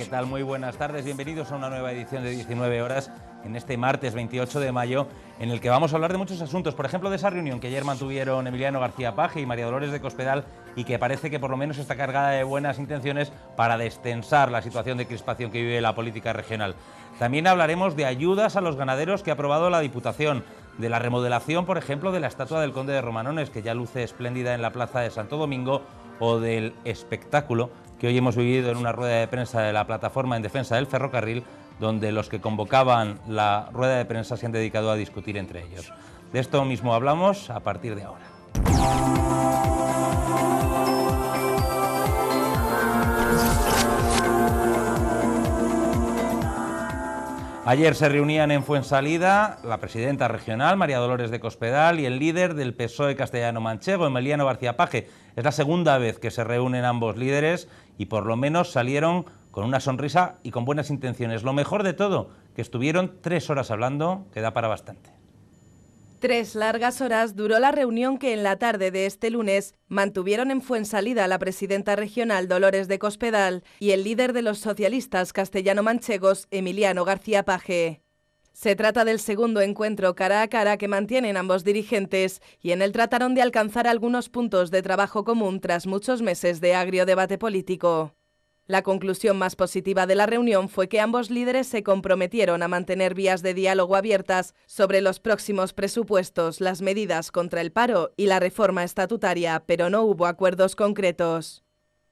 ¿qué tal? Muy buenas tardes, bienvenidos a una nueva edición de 19 horas en este martes 28 de mayo, en el que vamos a hablar de muchos asuntos, por ejemplo de esa reunión que ayer mantuvieron Emiliano García Paje y María Dolores de Cospedal y que parece que por lo menos está cargada de buenas intenciones para destensar la situación de crispación que vive la política regional. También hablaremos de ayudas a los ganaderos que ha aprobado la Diputación, de la remodelación, por ejemplo, de la estatua del Conde de Romanones, que ya luce espléndida en la plaza de Santo Domingo, o del espectáculo que hoy hemos vivido en una rueda de prensa de la Plataforma en Defensa del Ferrocarril, donde los que convocaban la rueda de prensa se han dedicado a discutir entre ellos. De esto mismo hablamos a partir de ahora. Ayer se reunían en Fuensalida la presidenta regional, María Dolores de Cospedal, y el líder del PSOE castellano-manchego, Emiliano García Paje. Es la segunda vez que se reúnen ambos líderes y por lo menos salieron con una sonrisa y con buenas intenciones. Lo mejor de todo, que estuvieron 3 horas hablando, que da para bastante. 3 largas horas duró la reunión que en la tarde de este lunes mantuvieron en Fuensalida la presidenta regional Dolores de Cospedal y el líder de los socialistas castellano-manchegos, Emiliano García Paje. Se trata del segundo encuentro cara a cara que mantienen ambos dirigentes y en él trataron de alcanzar algunos puntos de trabajo común tras muchos meses de agrio debate político. La conclusión más positiva de la reunión fue que ambos líderes se comprometieron a mantener vías de diálogo abiertas sobre los próximos presupuestos, las medidas contra el paro y la reforma estatutaria, pero no hubo acuerdos concretos.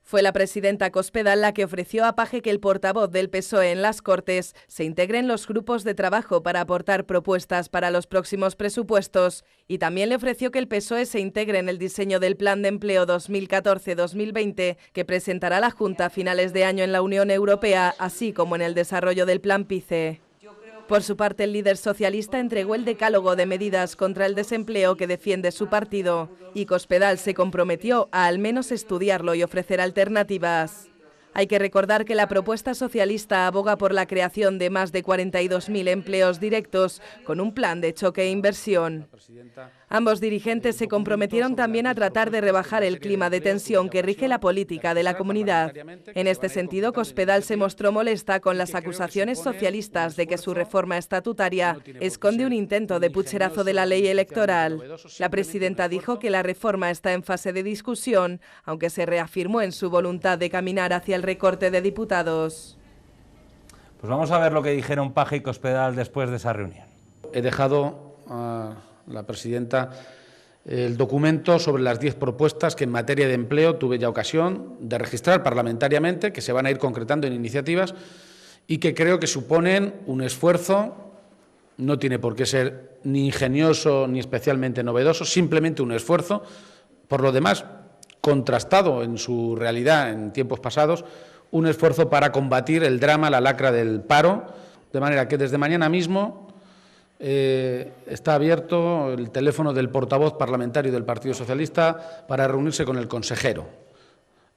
Fue la presidenta Cospedal la que ofreció a Paje que el portavoz del PSOE en las Cortes se integre en los grupos de trabajo para aportar propuestas para los próximos presupuestos y también le ofreció que el PSOE se integre en el diseño del Plan de Empleo 2014-2020 que presentará la Junta a finales de año en la Unión Europea, así como en el desarrollo del Plan PICE. Por su parte, el líder socialista entregó el decálogo de medidas contra el desempleo que defiende su partido y Cospedal se comprometió a al menos estudiarlo y ofrecer alternativas. Hay que recordar que la propuesta socialista aboga por la creación de más de 42.000 empleos directos con un plan de choque e inversión. Ambos dirigentes se comprometieron también a tratar de rebajar el clima de tensión que rige la política de la comunidad. En este sentido, Cospedal se mostró molesta con las acusaciones socialistas de que su reforma estatutaria esconde un intento de pucherazo de la ley electoral. La presidenta dijo que la reforma está en fase de discusión, aunque se reafirmó en su voluntad de caminar hacia el recorte de diputados. Pues vamos a ver lo que dijeron Paje y Cospedal después de esa reunión. He dejado a la presidenta el documento sobre las 10 propuestas que en materia de empleo tuve ya ocasión de registrar parlamentariamente, que se van a ir concretando en iniciativas y que creo que suponen un esfuerzo, no tiene por qué ser ni ingenioso ni especialmente novedoso, simplemente un esfuerzo, por lo demás contrastado en su realidad en tiempos pasados, un esfuerzo para combatir el drama, la lacra del paro, de manera que desde mañana mismo está abierto el teléfono del portavoz parlamentario del Partido Socialista para reunirse con el consejero,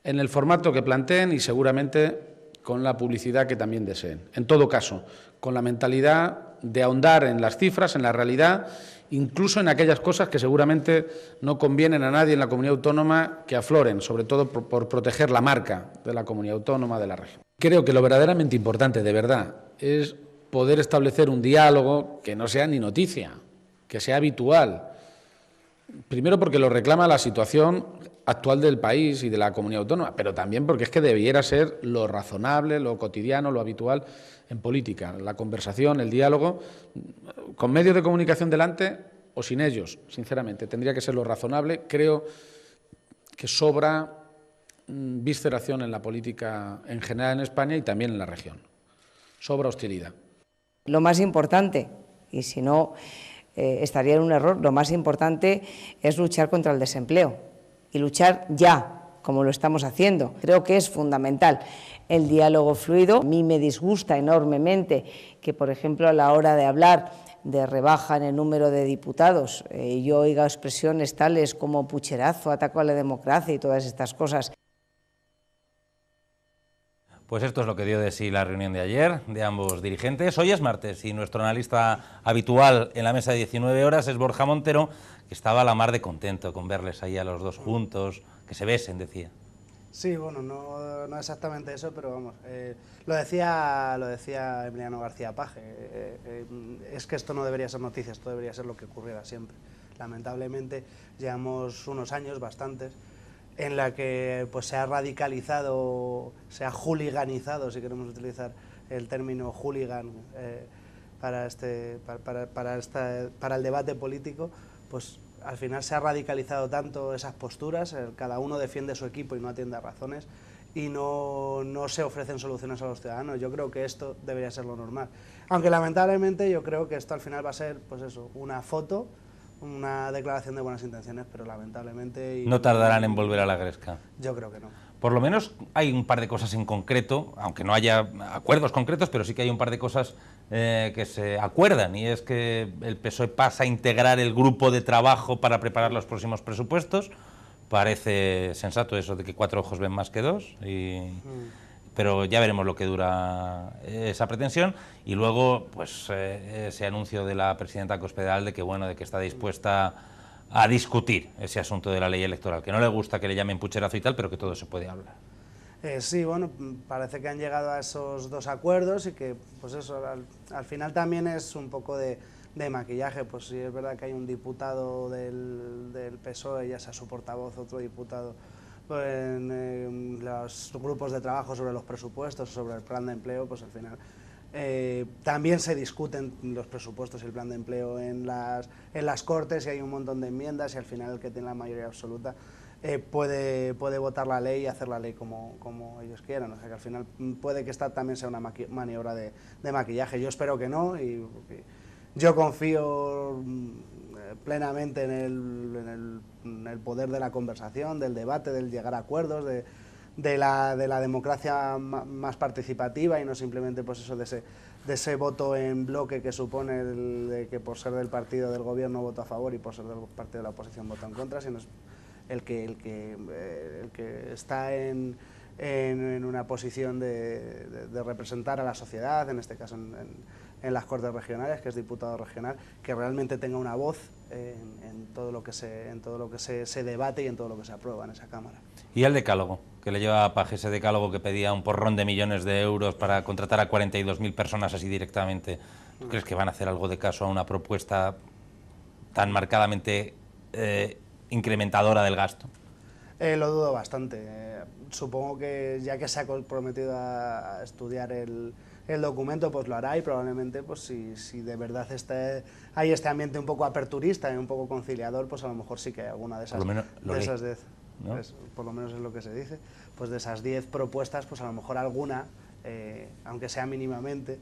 en el formato que planteen y seguramente con la publicidad que también deseen. En todo caso, con la mentalidad de ahondar en las cifras, en la realidad, incluso en aquellas cosas que seguramente no convienen a nadie en la comunidad autónoma que afloren, sobre todo por proteger la marca de la comunidad autónoma de la región. Creo que lo verdaderamente importante, de verdad, es poder establecer un diálogo que no sea ni noticia, que sea habitual. Primero porque lo reclama la situación actual del país y de la comunidad autónoma, pero también porque es que debiera ser lo razonable, lo cotidiano, lo habitual en política. La conversación, el diálogo, con medios de comunicación delante o sin ellos, sinceramente, tendría que ser lo razonable. Creo que sobra visceración en la política en general en España y también en la región. Sobra hostilidad. Lo más importante, y si no estaría en un error, lo más importante es luchar contra el desempleo y luchar ya, como lo estamos haciendo. Creo que es fundamental el diálogo fluido. A mí me disgusta enormemente que, por ejemplo, a la hora de hablar de rebaja en el número de diputados, yo oiga expresiones tales como pucherazo, ataco a la democracia y todas estas cosas. Pues esto es lo que dio de sí la reunión de ayer de ambos dirigentes. Hoy es martes y nuestro analista habitual en la mesa de 19 horas es Borja Montero, que estaba a la mar de contento con verles ahí a los dos juntos, que se besen, decía. Sí, bueno, no exactamente eso, pero vamos, lo decía Emiliano García Paje, es que esto no debería ser noticia, esto debería ser lo que ocurriera siempre. Lamentablemente llevamos unos años, bastantes, en la que pues se ha radicalizado, se ha hooliganizado, si queremos utilizar el término hooligan para el debate político, pues al final se ha radicalizado tanto esas posturas, cada uno defiende su equipo y no atiende a razones, y no se ofrecen soluciones a los ciudadanos. Yo creo que esto debería ser lo normal. Aunque lamentablemente yo creo que esto al final va a ser, pues eso, una foto, una declaración de buenas intenciones, pero lamentablemente... No tardarán en volver a la gresca. Yo creo que no. Por lo menos hay un par de cosas en concreto, aunque no haya acuerdos concretos, pero sí que hay un par de cosas que se acuerdan, y es que el PSOE pasa a integrar el grupo de trabajo para preparar los próximos presupuestos. Parece sensato eso de que 4 ojos ven más que 2, pero ya veremos lo que dura esa pretensión. Y luego, pues, ese anuncio de la presidenta Cospedal de que, bueno, de que está dispuesta a discutir ese asunto de la ley electoral, que no le gusta que le llamen pucherazo y tal, pero que todo se puede hablar. Sí, bueno, parece que han llegado a esos 2 acuerdos y que, pues eso, al final también es un poco de maquillaje. Pues sí, es verdad que hay un diputado del PSOE, ya sea su portavoz, otro diputado, pues, en los grupos de trabajo sobre los presupuestos, sobre el plan de empleo, pues al final también se discuten los presupuestos y el plan de empleo en las Cortes, y hay un montón de enmiendas, y al final el que tiene la mayoría absoluta puede votar la ley y hacer la ley como ellos quieran. O sea que al final puede que esta también sea una maniobra de maquillaje. Yo espero que no, y yo confío plenamente en el poder de la conversación, del debate, del llegar a acuerdos, de la democracia más participativa, y no simplemente pues eso de ese voto en bloque que supone de que por ser del partido del gobierno voto a favor y por ser del partido de la oposición voto en contra, sino el que está en una posición de representar a la sociedad, en este caso en las Cortes regionales, que es diputado regional, que realmente tenga una voz en todo lo que se debate y en todo lo que se aprueba en esa Cámara. ¿Y el decálogo que le lleva a Paje, ese decálogo que pedía un porrón de millones de euros para contratar a 42.000 personas así directamente? ¿Tú crees que van a hacer algo de caso a una propuesta tan marcadamente incrementadora del gasto? Lo dudo bastante. Supongo que ya que se ha comprometido a estudiar el documento, pues lo hará, y probablemente pues si de verdad hay este ambiente un poco aperturista y un poco conciliador, pues a lo mejor sí que hay alguna de esas, por lo menos de esas 10, ¿no? por lo menos es lo que se dice, pues de esas 10 propuestas, pues a lo mejor alguna, aunque sea mínimamente,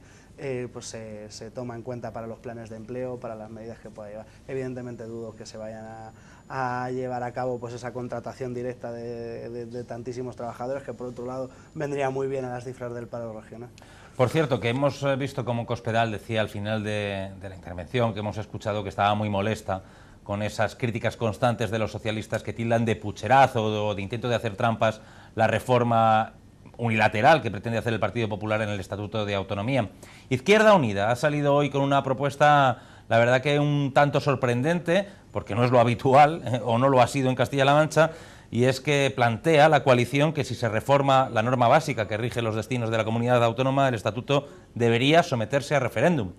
pues se toma en cuenta para los planes de empleo, para las medidas que pueda llevar. Evidentemente dudo que se vayan a llevar a cabo pues esa contratación directa de tantísimos trabajadores, que por otro lado vendría muy bien a las cifras del paro regional. Por cierto, que hemos visto como Cospedal decía al final de la intervención, que hemos escuchado, que estaba muy molesta con esas críticas constantes de los socialistas que tildan de pucherazo o de intento de hacer trampas la reforma unilateral que pretende hacer el Partido Popular en el Estatuto de Autonomía. Izquierda Unida ha salido hoy con una propuesta, la verdad que un tanto sorprendente, porque no es lo habitual, o no lo ha sido en Castilla-La Mancha, y es que plantea la coalición que si se reforma la norma básica que rige los destinos de la comunidad autónoma, el Estatuto debería someterse a referéndum.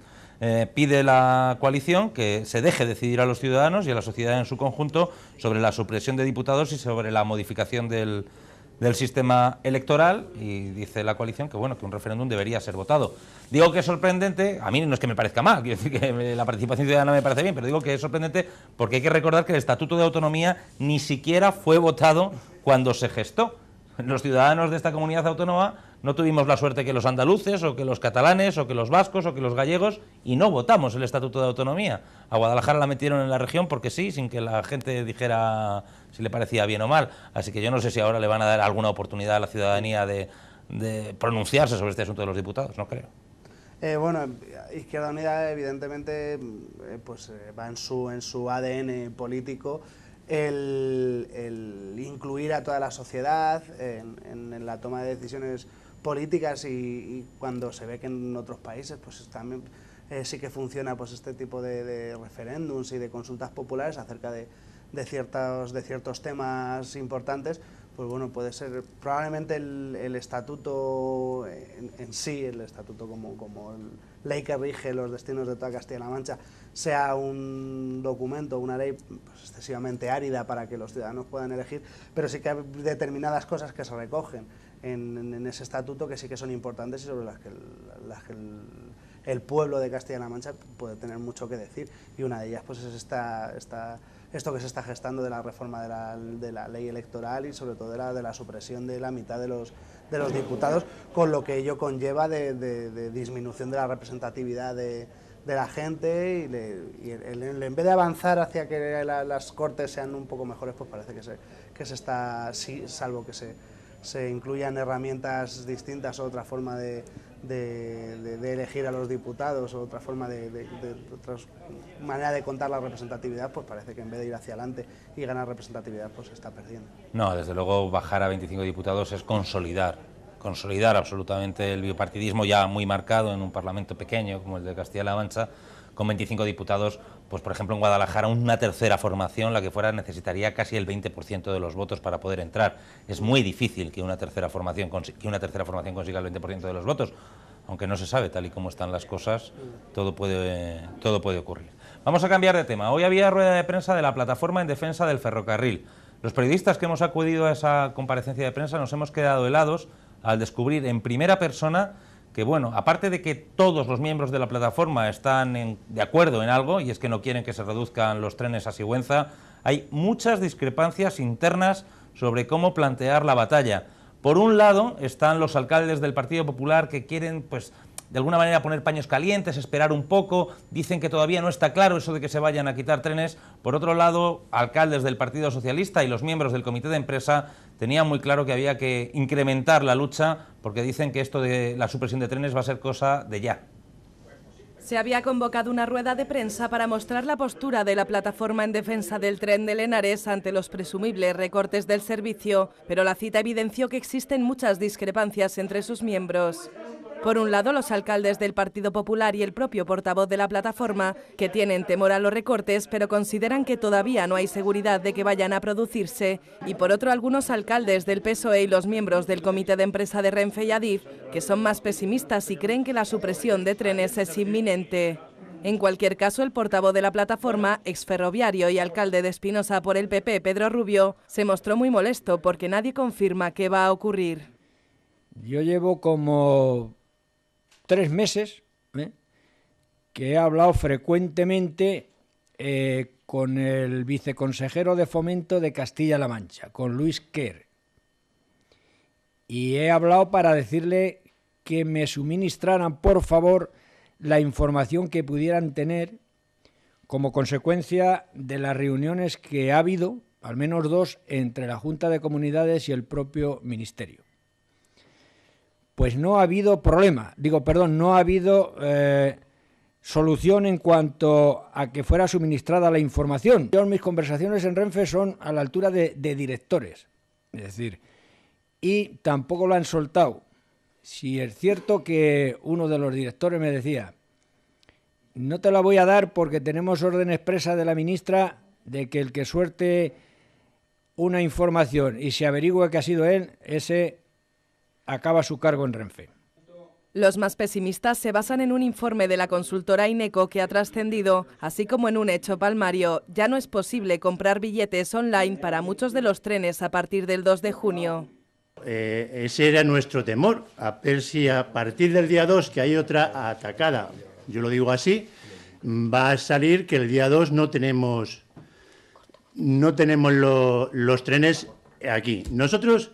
Pide la coalición que se deje decidir a los ciudadanos y a la sociedad en su conjunto sobre la supresión de diputados y sobre la modificación del sistema electoral, y dice la coalición que bueno, que un referéndum debería ser votado. Digo que es sorprendente, a mí no es que me parezca mal, quiero decir que la participación ciudadana me parece bien, pero digo que es sorprendente porque hay que recordar que el Estatuto de Autonomía ni siquiera fue votado cuando se gestó. Los ciudadanos de esta comunidad autónoma no tuvimos la suerte que los andaluces, o que los catalanes, o que los vascos, o que los gallegos, y no votamos el Estatuto de Autonomía. A Guadalajara la metieron en la región porque sí, sin que la gente dijera si le parecía bien o mal. Así que yo no sé si ahora le van a dar alguna oportunidad a la ciudadanía de pronunciarse sobre este asunto de los diputados, no creo. Bueno, Izquierda Unida evidentemente va en su ADN político el incluir a toda la sociedad en la toma de decisiones políticas, y cuando se ve que en otros países pues también sí que funciona pues este tipo de referéndums y de consultas populares acerca de ciertos temas importantes, pues bueno, puede ser probablemente el estatuto en sí, el estatuto como ley que rige los destinos de toda Castilla-La Mancha, sea un documento, una ley pues, excesivamente árida para que los ciudadanos puedan elegir, pero sí que hay determinadas cosas que se recogen en ese estatuto que sí que son importantes y sobre las que el pueblo de Castilla-La Mancha puede tener mucho que decir, y una de ellas pues es esto que se está gestando de la reforma de la ley electoral y sobre todo de la supresión de la mitad de los diputados, con lo que ello conlleva de disminución de la representatividad de la gente y en vez de avanzar hacia que las Cortes sean un poco mejores, pues parece que se está, sí, salvo que se incluyan herramientas distintas o otra forma de elegir a los diputados o otra forma otra manera de contar la representatividad, pues parece que en vez de ir hacia adelante y ganar representatividad, pues se está perdiendo. No, desde luego bajar a 25 diputados es consolidar absolutamente el bipartidismo ya muy marcado en un parlamento pequeño como el de Castilla-La Mancha. Con 25 diputados, pues por ejemplo en Guadalajara una tercera formación, la que fuera, necesitaría casi el 20% de los votos para poder entrar. Es muy difícil que una tercera formación consiga el 20% de los votos, aunque no se sabe, tal y como están las cosas, todo puede ocurrir. Vamos a cambiar de tema. Hoy había rueda de prensa de la plataforma en defensa del ferrocarril. Los periodistas que hemos acudido a esa comparecencia de prensa nos hemos quedado helados al descubrir en primera persona que, bueno, aparte de que todos los miembros de la plataforma están de acuerdo en algo, y es que no quieren que se reduzcan los trenes a Sigüenza, hay muchas discrepancias internas sobre cómo plantear la batalla. Por un lado están los alcaldes del Partido Popular que quieren, pues, de alguna manera poner paños calientes, esperar un poco, dicen que todavía no está claro eso de que se vayan a quitar trenes. Por otro lado, alcaldes del Partido Socialista y los miembros del comité de empresa tenían muy claro que había que incrementar la lucha, porque dicen que esto de la supresión de trenes va a ser cosa de ya. Se había convocado una rueda de prensa para mostrar la postura de la plataforma en defensa del tren de Lenares ante los presumibles recortes del servicio, pero la cita evidenció que existen muchas discrepancias entre sus miembros. Por un lado, los alcaldes del Partido Popular y el propio portavoz de la plataforma, que tienen temor a los recortes, pero consideran que todavía no hay seguridad de que vayan a producirse. Y por otro, algunos alcaldes del PSOE y los miembros del comité de empresa de Renfe y Adif, que son más pesimistas y creen que la supresión de trenes es inminente. En cualquier caso, el portavoz de la plataforma, exferroviario y alcalde de Espinosa por el PP, Pedro Rubio, se mostró muy molesto porque nadie confirma qué va a ocurrir. Yo llevo como 3 meses que he hablado frecuentemente con el viceconsejero de Fomento de Castilla-La Mancha, con Luis Quer. Y he hablado para decirle que me suministraran, por favor, la información que pudieran tener como consecuencia de las reuniones que ha habido, al menos 2, entre la Junta de Comunidades y el propio Ministerio. Pues no ha habido problema, no ha habido solución en cuanto a que fuera suministrada la información. Mis conversaciones en Renfe son a la altura de directores, es decir, y tampoco lo han soltado. Si es cierto que uno de los directores me decía, no te la voy a dar porque tenemos orden expresa de la ministra de que el que suelte una información y se averigüe que ha sido él, ese acaba su cargo en Renfe. Los más pesimistas se basan en un informe de la consultora INECO que ha trascendido, así como en un hecho palmario. Ya no es posible comprar billetes online para muchos de los trenes a partir del 2 de junio. Ese era nuestro temor, a ver si a partir del día 2, que hay otra atacada, yo lo digo así, va a salir que el día 2 no tenemos los trenes aquí. Nosotros,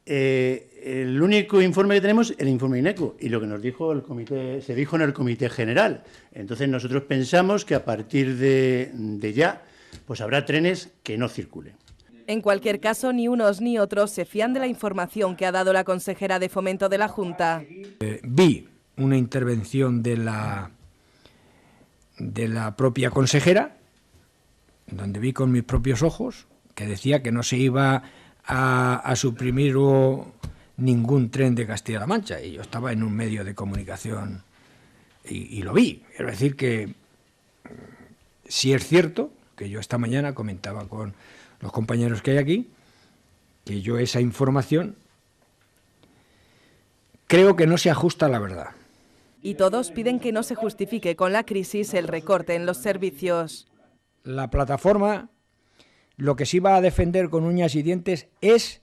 el único informe que tenemos es el informe INECO y lo que nos dijo el comité, se dijo en el comité general. Entonces nosotros pensamos que a partir de ya, pues habrá trenes que no circulen. En cualquier caso, ni unos ni otros se fían de la información que ha dado la consejera de Fomento de la Junta. Vi una intervención de la propia consejera, donde vi con mis propios ojos, que decía que no se iba a suprimir ningún tren de Castilla-La Mancha, y yo estaba en un medio de comunicación y lo vi. Es decir, que sí es cierto que yo esta mañana comentaba con los compañeros que hay aquí, que yo esa información creo que no se ajusta a la verdad. Y todos piden que no se justifique con la crisis el recorte en los servicios. La plataforma lo que sí va a defender con uñas y dientes es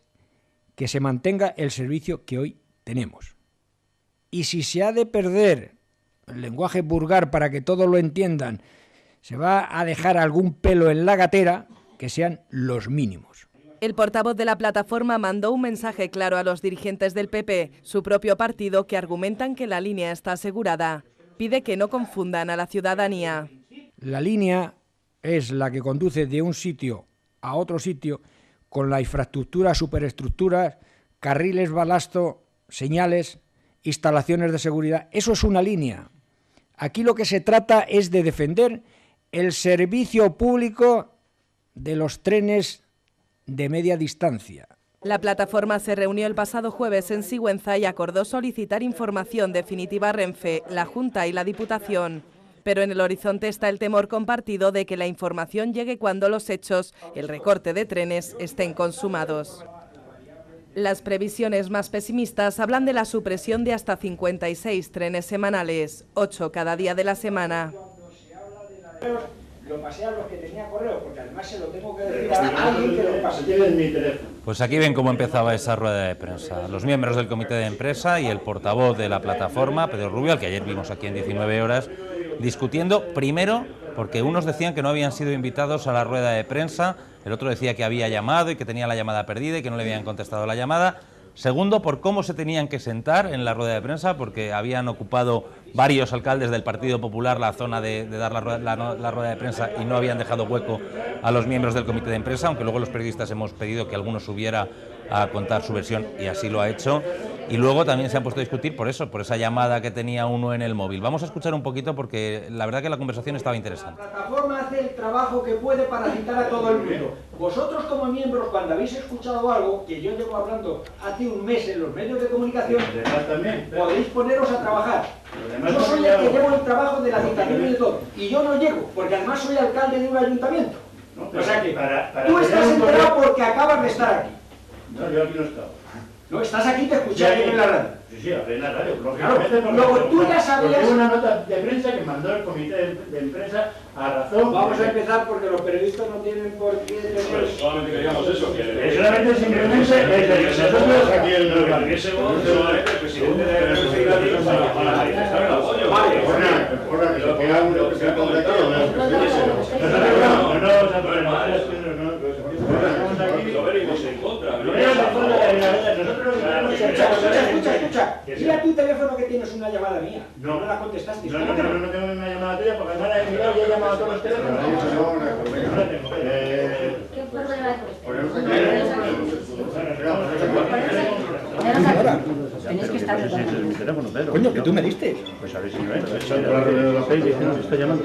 que se mantenga el servicio que hoy tenemos. Y si se ha de perder el lenguaje vulgar para que todos lo entiendan, se va a dejar algún pelo en la gatera, que sean los mínimos. El portavoz de la plataforma mandó un mensaje claro a los dirigentes del PP, su propio partido, que argumentan que la línea está asegurada. Pide que no confundan a la ciudadanía. La línea es la que conduce de un sitio a otro sitio con la infraestructura, superestructuras, carriles balasto, señales, instalaciones de seguridad. Eso es una línea. Aquí lo que se trata es de defender el servicio público de los trenes de media distancia. La plataforma se reunió el pasado jueves en Sigüenza y acordó solicitar información definitiva a Renfe, la Junta y la Diputación. Pero en el horizonte está el temor compartido de que la información llegue cuando los hechos, el recorte de trenes, estén consumados. Las previsiones más pesimistas hablan de la supresión de hasta 56 trenes semanales, 8 cada día de la semana. Lo pasé a los que tenía correo, porque además se lo tengo que decir a alguien que lo pase. Tienes mi teléfono. Pues aquí ven cómo empezaba esa rueda de prensa. Los miembros del comité de empresa y el portavoz de la plataforma, Pedro Rubio, al que ayer vimos aquí en 19 horas, discutiendo, primero, porque unos decían que no habían sido invitados a la rueda de prensa, el otro decía que había llamado y que tenía la llamada perdida y que no le habían contestado la llamada. Segundo, por cómo se tenían que sentar en la rueda de prensa, porque habían ocupado varios alcaldes del Partido Popular la zona de dar la rueda de prensa y no habían dejado hueco a los miembros del comité de empresa, aunque luego los periodistas hemos pedido que alguno subiera a contar su versión y así lo ha hecho. Y luego también se han puesto a discutir por eso, por esa llamada que tenía uno en el móvil. Vamos a escuchar un poquito porque la verdad que la conversación estaba interesante. La plataforma hace el trabajo que puede para citar a todo el mundo. Vosotros como miembros, cuando habéis escuchado algo, que yo llevo hablando hace un mes en los medios de comunicación, podéis poneros a trabajar. Yo soy el que llevo el trabajo de la citación y de todo. Y yo no llego, porque además soy alcalde de un ayuntamiento. O sea que tú estás enterado porque acabas de estar aquí. No, yo aquí no he estado. No, estás aquí, te escuché aquí en la radio. Sí, hablé en la radio. Claro, luego tú ya sabías... Hubo una nota de prensa que mandó el comité de empresa a razón... Vamos a empezar porque los periodistas no tienen por qué... Pues solamente queríamos eso, que... solamente simplemente... Nosotros aquí el... solamente el presidente de la presidencia para manifestar el apoyo. Vale, por que lo que haga uno que se ha contactado, no vamos a poner más. Lo venimos en contra. Escucha. Dile a tu teléfono que tienes una llamada mía. No la contestaste. No tengo una llamada tuya porque además he mirado y he llamado a todos los teléfonos. No la tengo. ¿Qué problema tenéis que estar mi teléfono, Pedro. Coño, que tú me diste. Pues a ver si no es. Está llamando.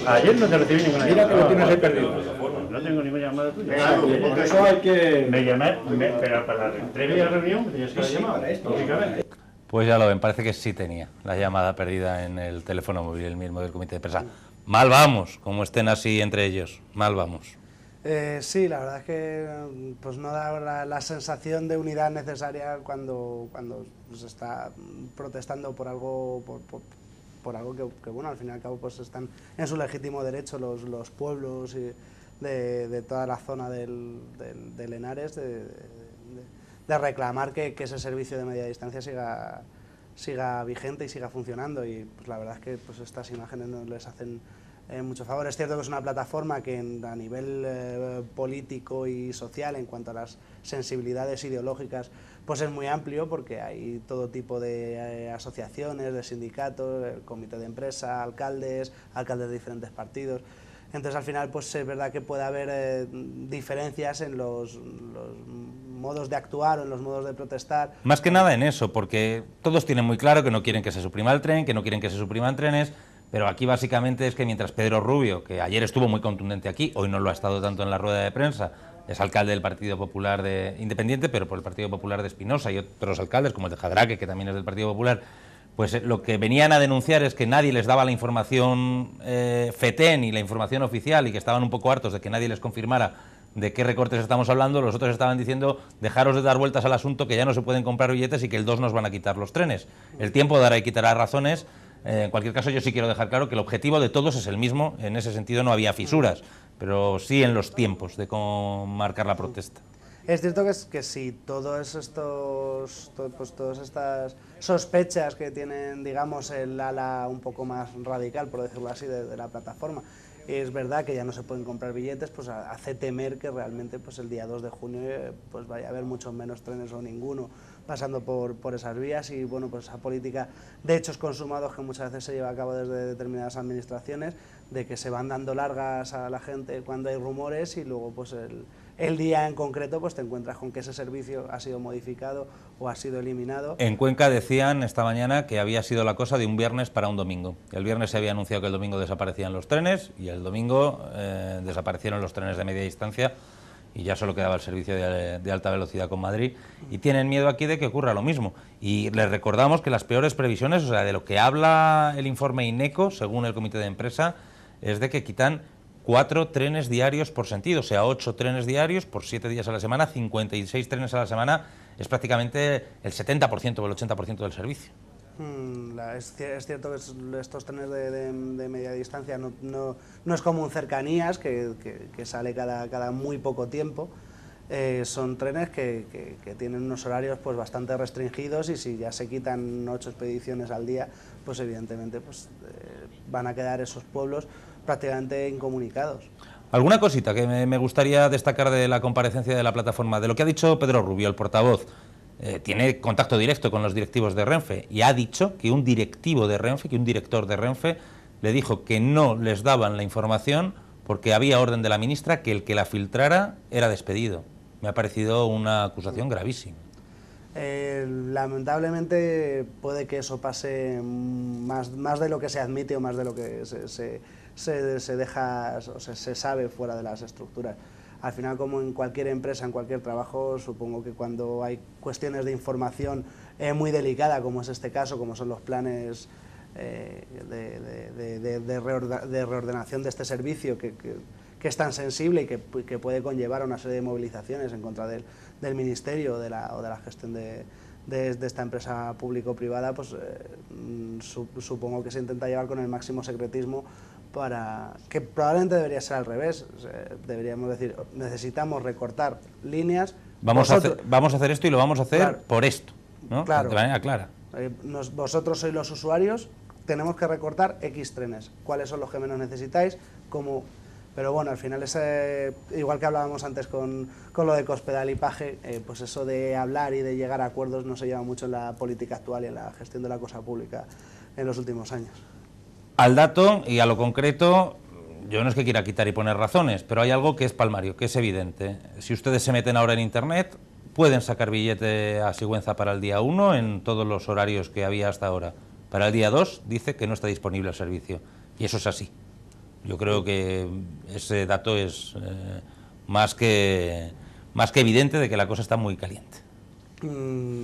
Ayer no te recibí ninguna llamada. Mira que lo tienes ahí perdido. No tengo ninguna llamada tuya. Por eso hay que... Me llamé, pero para la previa reunión tenías que llamar. Lógicamente. Pues ya lo ven, parece que sí tenía la llamada perdida en el teléfono móvil, el mismo del comité de empresa. Mal vamos, como estén así entre ellos, mal vamos. Sí, la verdad es que pues no da la sensación de unidad necesaria cuando se está protestando por algo por algo que bueno, al fin y al cabo pues están en su legítimo derecho los pueblos de toda la zona del Henares de reclamar que ese servicio de media distancia siga vigente y siga funcionando, y pues la verdad es que pues estas imágenes no les hacen mucho favor. Es cierto que es una plataforma que a nivel político y social, en cuanto a las sensibilidades ideológicas, pues es muy amplio, porque hay todo tipo de asociaciones, de sindicatos, el comité de empresa, alcaldes de diferentes partidos. Entonces al final pues es verdad que puede haber diferencias en los modos de actuar o en los modos de protestar. Más que nada en eso, porque todos tienen muy claro que no quieren que se suprima el tren, que no quieren que se supriman trenes, pero aquí básicamente es que mientras Pedro Rubio, que ayer estuvo muy contundente aquí, hoy no lo ha estado tanto en la rueda de prensa, es alcalde del Partido Popular Independiente, pero por el Partido Popular de Espinosa, y otros alcaldes como el de Jadraque, que también es del Partido Popular, pues lo que venían a denunciar es que nadie les daba la información FETEN y la información oficial, y que estaban un poco hartos de que nadie les confirmara de qué recortes estamos hablando. Los otros estaban diciendo, dejaros de dar vueltas al asunto, que ya no se pueden comprar billetes y que el 2 nos van a quitar los trenes. El tiempo dará y quitará razones. En cualquier caso, yo sí quiero dejar claro que el objetivo de todos es el mismo. En ese sentido no había fisuras, pero sí en los tiempos de cómo marcar la protesta. Es cierto que si todas estas sospechas que tienen, digamos, el ala un poco más radical, por decirlo así, de la plataforma, es verdad que ya no se pueden comprar billetes, pues hace temer que realmente pues el día 2 de junio pues vaya a haber muchos menos trenes o ninguno pasando por esas vías, y bueno, pues esa política de hechos consumados que muchas veces se lleva a cabo desde determinadas administraciones, de que se van dando largas a la gente cuando hay rumores y luego pues el día en concreto pues te encuentras con que ese servicio ha sido modificado o ha sido eliminado. En Cuenca decían esta mañana que había sido la cosa de un viernes para un domingo. El viernes se había anunciado que el domingo desaparecían los trenes y el domingo desaparecieron los trenes de media distancia y ya solo quedaba el servicio de alta velocidad con Madrid, y tienen miedo aquí de que ocurra lo mismo. Y les recordamos que las peores previsiones, o sea, de lo que habla el informe INECO, según el comité de empresa, es de que quitan 4 trenes diarios por sentido, o sea, 8 trenes diarios por 7 días a la semana, 56 trenes a la semana, es prácticamente el 70% o el 80% del servicio. Es cierto que estos trenes de media distancia no es como un cercanías que sale cada muy poco tiempo. Son trenes que tienen unos horarios pues bastante restringidos, y si ya se quitan 8 expediciones al día, pues evidentemente pues, van a quedar esos pueblos prácticamente incomunicados. Alguna cosita que me gustaría destacar de la comparecencia de la plataforma, de lo que ha dicho Pedro Rubio, el portavoz. Tiene contacto directo con los directivos de Renfe y ha dicho que un directivo de Renfe, que un director de Renfe le dijo que no les daban la información porque había orden de la ministra que el que la filtrara era despedido. Me ha parecido una acusación gravísima. Lamentablemente puede que eso pase más de lo que se admite o más de lo que se deja, o se sabe fuera de las estructuras. Al final, como en cualquier empresa, en cualquier trabajo, supongo que cuando hay cuestiones de información muy delicada, como es este caso, como son los planes de reordenación de este servicio, que es tan sensible y que puede conllevar a una serie de movilizaciones en contra del Ministerio o de la gestión de esta empresa público-privada, pues supongo que se intenta llevar con el máximo secretismo, para que probablemente debería ser al revés. Deberíamos decir, necesitamos recortar líneas. Vamos a hacer esto y lo vamos a hacer, claro, por esto, ¿no? Claro. De manera clara. Vosotros sois los usuarios, tenemos que recortar X trenes. ¿Cuáles son los que menos necesitáis? ¿Cómo? Pero bueno, al final es igual que hablábamos antes con lo de Cospedal y Paje, pues eso de hablar y de llegar a acuerdos no se lleva mucho en la política actual y en la gestión de la cosa pública en los últimos años. Al dato y a lo concreto, yo no es que quiera quitar y poner razones, pero hay algo que es palmario, que es evidente. Si ustedes se meten ahora en Internet, pueden sacar billete a Sigüenza para el día 1 en todos los horarios que había hasta ahora. Para el día 2 dice que no está disponible el servicio, y eso es así. Yo creo que ese dato es más que evidente de que la cosa está muy caliente.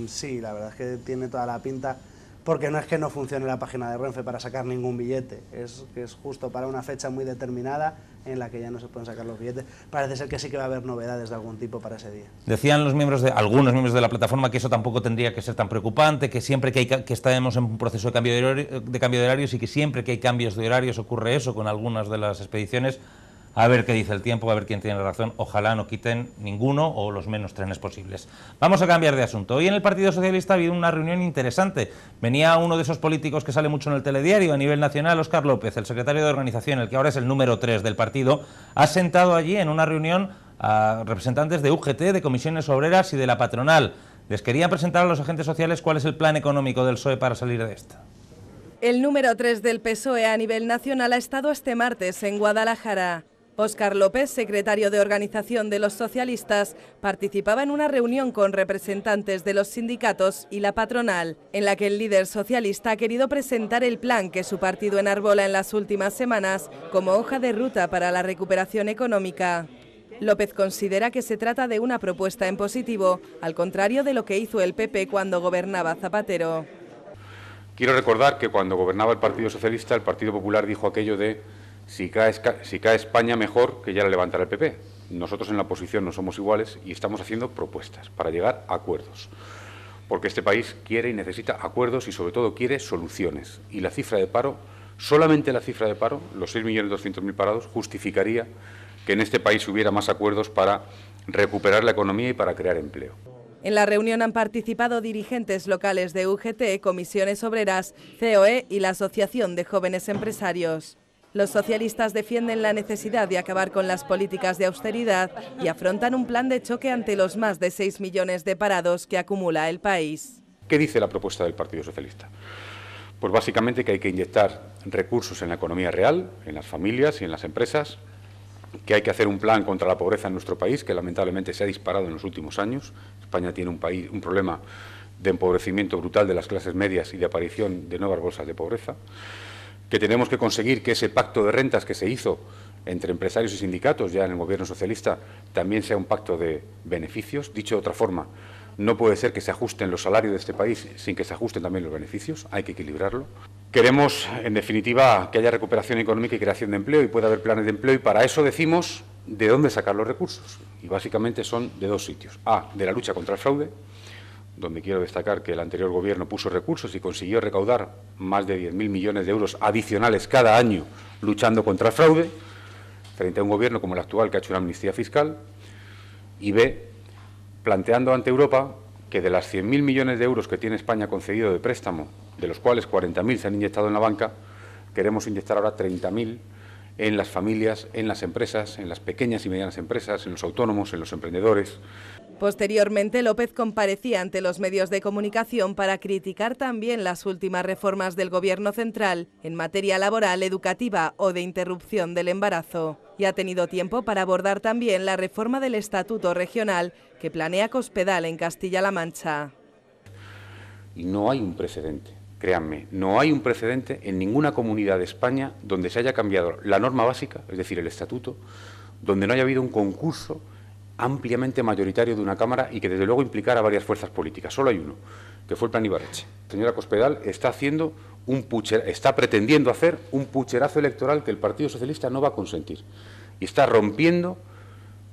Sí, la verdad es que tiene toda la pinta, porque no es que no funcione la página de Renfe para sacar ningún billete, es que es justo para una fecha muy determinada en la que ya no se pueden sacar los billetes. Parece ser que sí que va a haber novedades de algún tipo para ese día. Decían algunos miembros de la plataforma que eso tampoco tendría que ser tan preocupante, que siempre que estamos en un proceso de cambio de horarios y que siempre que hay cambios de horarios ocurre eso con algunas de las expediciones. A ver qué dice el tiempo, a ver quién tiene razón. Ojalá no quiten ninguno o los menos trenes posibles. Vamos a cambiar de asunto. Hoy en el Partido Socialista ha habido una reunión interesante. Venía uno de esos políticos que sale mucho en el telediario a nivel nacional, Óscar López, el secretario de organización, el que ahora es el número 3 del partido, ha sentado allí en una reunión a representantes de UGT, de comisiones obreras y de la patronal. Les querían presentar a los agentes sociales cuál es el plan económico del PSOE para salir de esta. El número 3 del PSOE a nivel nacional ha estado este martes en Guadalajara. Óscar López, secretario de Organización de los Socialistas, participaba en una reunión con representantes de los sindicatos y la patronal, en la que el líder socialista ha querido presentar el plan que su partido enarbola en las últimas semanas como hoja de ruta para la recuperación económica. López considera que se trata de una propuesta en positivo, al contrario de lo que hizo el PP cuando gobernaba Zapatero. Quiero recordar que cuando gobernaba el Partido Socialista, el Partido Popular dijo aquello de si cae España mejor, que ya la levantará el PP. nosotros en la oposición no somos iguales y estamos haciendo propuestas para llegar a acuerdos. Porque este país quiere y necesita acuerdos y sobre todo quiere soluciones. Y la cifra de paro, solamente la cifra de paro, los 6.200.000 parados, justificaría que en este país hubiera más acuerdos para recuperar la economía y para crear empleo. En la reunión han participado dirigentes locales de UGT, Comisiones Obreras, COE y la Asociación de Jóvenes Empresarios. Los socialistas defienden la necesidad de acabar con las políticas de austeridad y afrontan un plan de choque ante los más de 6 millones de parados que acumula el país. ¿Qué dice la propuesta del Partido Socialista? Pues básicamente que hay que inyectar recursos en la economía real, en las familias y en las empresas, que hay que hacer un plan contra la pobreza en nuestro país, que lamentablemente se ha disparado en los últimos años. España tiene un problema de empobrecimiento brutal de las clases medias y de aparición de nuevas bolsas de pobreza, que tenemos que conseguir que ese pacto de rentas que se hizo entre empresarios y sindicatos ya en el gobierno socialista también sea un pacto de beneficios. Dicho de otra forma, no puede ser que se ajusten los salarios de este país sin que se ajusten también los beneficios, hay que equilibrarlo. Queremos, en definitiva, que haya recuperación económica y creación de empleo y pueda haber planes de empleo y para eso decimos de dónde sacar los recursos. Y básicamente son de dos sitios. A, de la lucha contra el fraude, donde quiero destacar que el anterior gobierno puso recursos y consiguió recaudar más de 10.000 millones de euros adicionales cada año luchando contra el fraude, frente a un gobierno como el actual que ha hecho una amnistía fiscal, y B, planteando ante Europa que de las 100.000 millones de euros que tiene España concedido de préstamo, de los cuales 40.000 se han inyectado en la banca, queremos inyectar ahora 30.000 en las familias, en las empresas, en las pequeñas y medianas empresas, en los autónomos, en los emprendedores. Posteriormente, López comparecía ante los medios de comunicación para criticar también las últimas reformas del Gobierno central en materia laboral, educativa o de interrupción del embarazo. Y ha tenido tiempo para abordar también la reforma del Estatuto Regional que planea Cospedal en Castilla-La Mancha. Y no hay un precedente, créanme, no hay un precedente en ninguna comunidad de España donde se haya cambiado la norma básica, es decir, el Estatuto, donde no haya habido un concurso ampliamente mayoritario de una Cámara y que desde luego implicara a varias fuerzas políticas. Solo hay uno, que fue el Plan Ibarretxe. La señora Cospedal está pretendiendo hacer un pucherazo electoral que el Partido Socialista no va a consentir. Y está rompiendo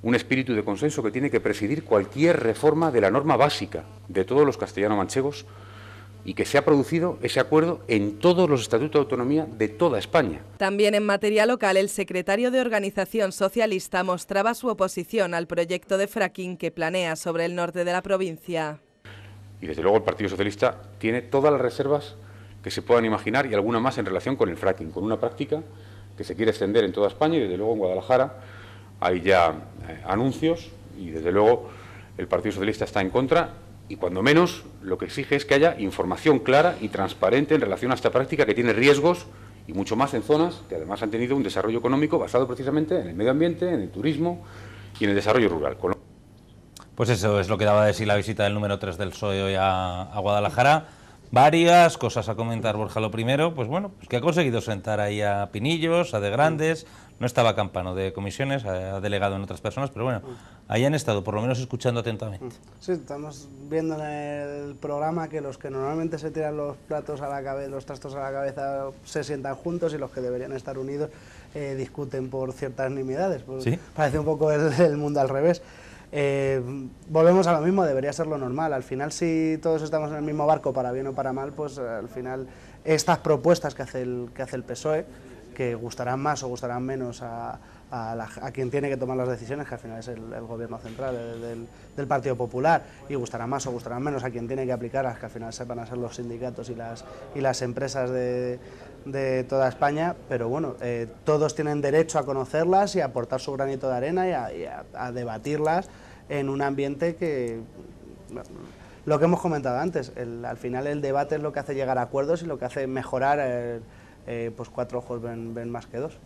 un espíritu de consenso que tiene que presidir cualquier reforma de la norma básica de todos los castellano-manchegos y que se ha producido ese acuerdo en todos los estatutos de autonomía de toda España. También en materia local, el secretario de Organización Socialista mostraba su oposición al proyecto de fracking que planea sobre el norte de la provincia. Y desde luego el Partido Socialista tiene todas las reservas que se puedan imaginar y alguna más en relación con el fracking, con una práctica que se quiere extender en toda España y desde luego en Guadalajara hay ya anuncios y desde luego el Partido Socialista está en contra. Y cuando menos lo que exige es que haya información clara y transparente en relación a esta práctica que tiene riesgos y mucho más en zonas que además han tenido un desarrollo económico basado precisamente en el medio ambiente, en el turismo y en el desarrollo rural. Pues eso es lo que daba de sí la visita del número 3 del PSOE hoy a Guadalajara. Varias cosas a comentar, Borja. Lo primero, pues bueno, pues que ha conseguido sentar ahí a Pinillos, a De Grandes. No estaba Campano de comisiones, ha delegado en otras personas, pero bueno, ahí han estado, por lo menos escuchando atentamente. Sí, estamos viendo en el programa que los que normalmente se tiran los platos a la cabeza, los trastos a la cabeza, se sientan juntos y los que deberían estar unidos discuten por ciertas nimiedades. Pues ¿sí? Parece un poco el mundo al revés. Volvemos a lo mismo, debería ser lo normal. Al final, si todos estamos en el mismo barco, para bien o para mal, pues al final estas propuestas que hace el PSOE, que gustarán más o gustarán menos a quien tiene que tomar las decisiones, que al final es el gobierno central del Partido Popular, y gustarán más o gustarán menos a quien tiene que aplicarlas, que al final van a ser los sindicatos y las empresas de toda España, pero bueno, todos tienen derecho a conocerlas y a aportar su granito de arena y a debatirlas en un ambiente que... Lo que hemos comentado antes, al final el debate es lo que hace llegar a acuerdos y lo que hace mejorar, pues 4 ojos ven más que 2.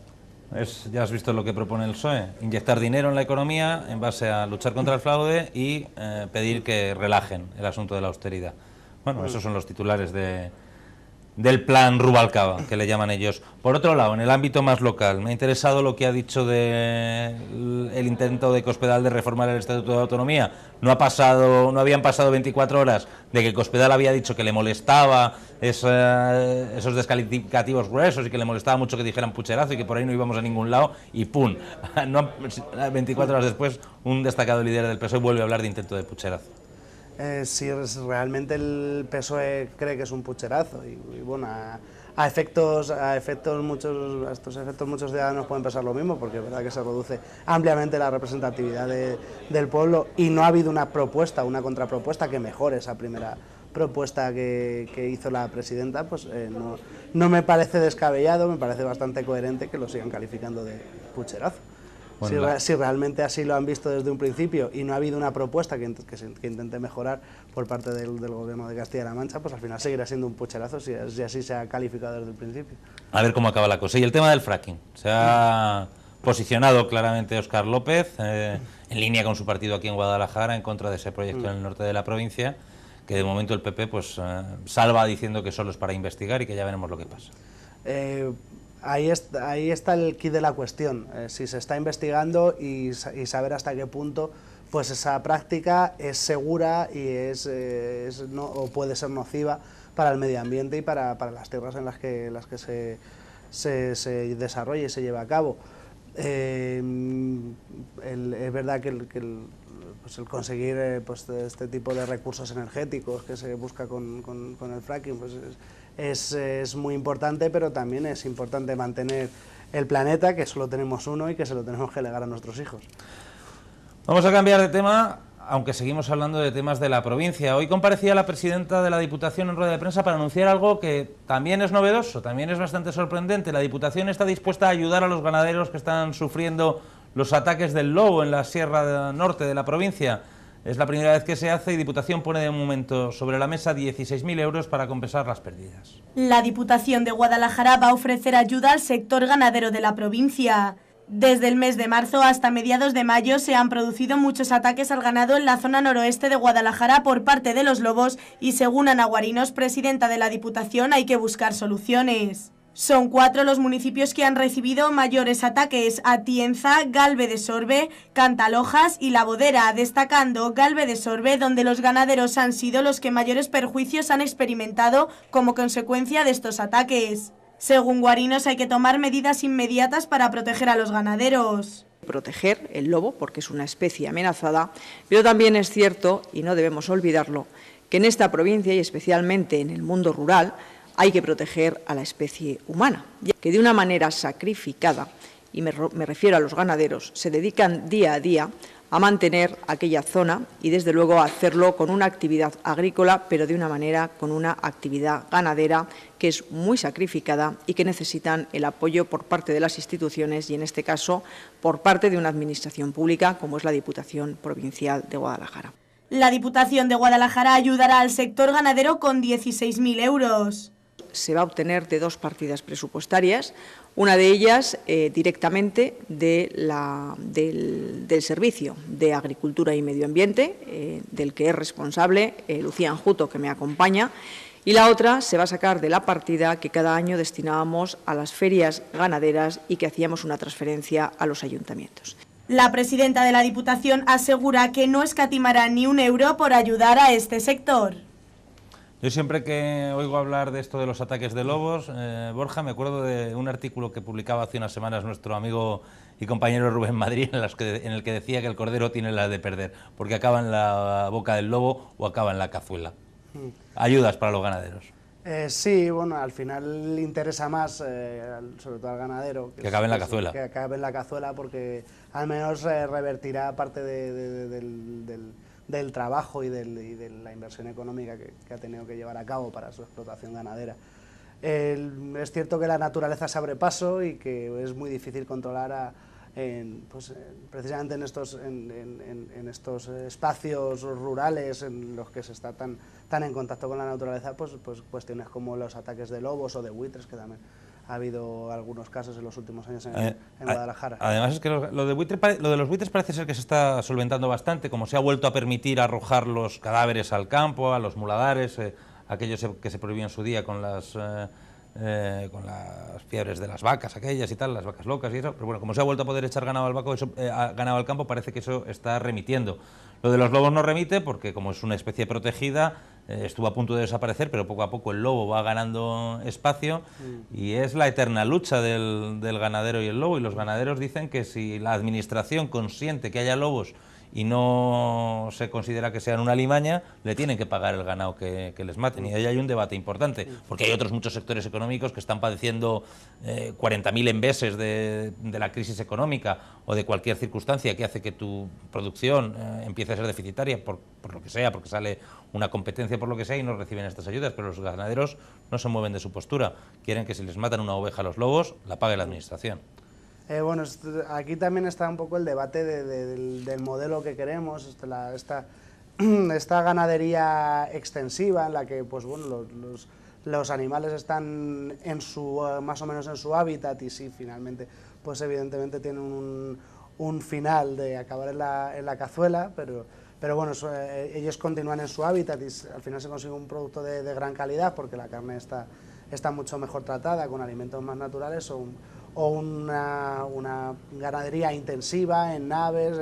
Ya has visto lo que propone el PSOE, inyectar dinero en la economía en base a luchar contra el fraude y pedir que relajen el asunto de la austeridad. Bueno, esos son los titulares de del plan Rubalcaba, que le llaman ellos. Por otro lado, en el ámbito más local, me ha interesado lo que ha dicho del intento de Cospedal de reformar el Estatuto de Autonomía. No habían pasado 24 horas de que Cospedal había dicho que le molestaba esos descalificativos gruesos y que le molestaba mucho que dijeran pucherazo y que por ahí no íbamos a ningún lado, y ¡pum! 24 horas después, un destacado líder del PSOE vuelve a hablar de intento de pucherazo. Si realmente el PSOE cree que es un pucherazo y bueno, a estos efectos muchos ciudadanos pueden pensar lo mismo, porque es verdad que se reduce ampliamente la representatividad del pueblo y no ha habido una contrapropuesta que mejore esa primera propuesta que hizo la presidenta. Pues no me parece descabellado, me parece bastante coherente que lo sigan calificando de pucherazo. Bueno, si realmente así lo han visto desde un principio y no ha habido una propuesta que intente mejorar por parte del Gobierno de Castilla-La Mancha, pues al final seguirá siendo un pucherazo si así se ha calificado desde el principio. A ver cómo acaba la cosa. Y el tema del fracking. Se ha posicionado claramente Óscar López, en línea con su partido aquí en Guadalajara, en contra de ese proyecto en el norte de la provincia, que de momento el PP pues salva diciendo que solo es para investigar y que ya veremos lo que pasa. Ahí está el quid de la cuestión, si se está investigando y saber hasta qué punto pues esa práctica es segura y o puede ser nociva para el medio ambiente y para las tierras en las que se desarrolla y se lleva a cabo. Es verdad que el conseguir este tipo de recursos energéticos que se busca con el fracking pues es muy importante, pero también es importante mantener el planeta, que solo tenemos uno y que se lo tenemos que legar a nuestros hijos. Vamos a cambiar de tema, aunque seguimos hablando de temas de la provincia. Hoy comparecía la presidenta de la Diputación en rueda de prensa para anunciar algo que también es novedoso, también es bastante sorprendente. La Diputación está dispuesta a ayudar a los ganaderos que están sufriendo los ataques del lobo en la Sierra Norte de la provincia. Es la primera vez que se hace y Diputación pone de momento sobre la mesa 16.000 euros para compensar las pérdidas. La Diputación de Guadalajara va a ofrecer ayuda al sector ganadero de la provincia. Desde el mes de marzo hasta mediados de mayo se han producido muchos ataques al ganado en la zona noroeste de Guadalajara por parte de los lobos y, según Ana Guarinos, presidenta de la Diputación, hay que buscar soluciones. Son 4 los municipios que han recibido mayores ataques: Atienza, Galve de Sorbe, Cantalojas y La Bodera, destacando Galve de Sorbe, donde los ganaderos han sido los que mayores perjuicios han experimentado como consecuencia de estos ataques. Según Guarinos, hay que tomar medidas inmediatas para proteger a los ganaderos. Proteger el lobo, porque es una especie amenazada, pero también es cierto, y no debemos olvidarlo, que en esta provincia y especialmente en el mundo rural hay que proteger a la especie humana, que de una manera sacrificada, y me refiero a los ganaderos, se dedican día a día a mantener aquella zona y desde luego a hacerlo con una actividad agrícola, pero de una manera con una actividad ganadera que es muy sacrificada y que necesitan el apoyo por parte de las instituciones y en este caso por parte de una administración pública como es la Diputación Provincial de Guadalajara. La Diputación de Guadalajara ayudará al sector ganadero con 16.000 euros. Se va a obtener de 2 partidas presupuestarias, una de ellas directamente del Servicio de Agricultura y Medio Ambiente, del que es responsable Lucía Anjuto, que me acompaña, y la otra se va a sacar de la partida que cada año destinábamos a las ferias ganaderas y que hacíamos una transferencia a los ayuntamientos. La presidenta de la Diputación asegura que no escatimará ni un euro por ayudar a este sector. Yo siempre que oigo hablar de esto de los ataques de lobos, Borja, me acuerdo de un artículo que publicaba hace unas semanas nuestro amigo y compañero Rubén Madrid, en el que decía que el cordero tiene la de perder, porque acaba en la boca del lobo o acaba en la cazuela. Ayudas para los ganaderos. Sí, bueno, al final le interesa más, sobre todo al ganadero, que acabe en la cazuela. Que acabe en la cazuela, porque al menos revertirá parte del trabajo y de la inversión económica que ha tenido que llevar a cabo para su explotación ganadera. Es cierto que la naturaleza se abre paso y que es muy difícil controlar precisamente en estos espacios rurales en los que se está tan en contacto con la naturaleza, pues cuestiones como los ataques de lobos o de buitres, que también ha habido algunos casos en los últimos años en Guadalajara. Además es que lo de los buitres parece ser que se está solventando bastante, como se ha vuelto a permitir arrojar los cadáveres al campo, a los muladares, aquello que se prohibió en su día con las fiebres de las vacas aquellas y tal, las vacas locas y eso, pero bueno, como se ha vuelto a poder echar ganado al campo, parece que eso está remitiendo. Lo de los lobos no remite porque como es una especie protegida, estuvo a punto de desaparecer, pero poco a poco el lobo va ganando espacio y es la eterna lucha del ganadero y el lobo, y los ganaderos dicen que si la administración consiente que haya lobos y no se considera que sean una alimaña, le tienen que pagar el ganado que les maten. Y ahí hay un debate importante, porque hay otros muchos sectores económicos que están padeciendo 40.000 enveses de la crisis económica o de cualquier circunstancia que hace que tu producción empiece a ser deficitaria por lo que sea, porque sale una competencia por lo que sea y no reciben estas ayudas, pero los ganaderos no se mueven de su postura. Quieren que si les matan una oveja a los lobos, la pague la administración. Bueno, aquí también está un poco el debate del modelo que queremos, esta ganadería extensiva en la que pues, bueno, los animales están más o menos en su hábitat y sí, finalmente, pues evidentemente tienen un final de acabar en la cazuela, pero bueno, ellos continúan en su hábitat y al final se consigue un producto de gran calidad porque la carne está mucho mejor tratada, con alimentos más naturales o una ganadería intensiva en naves,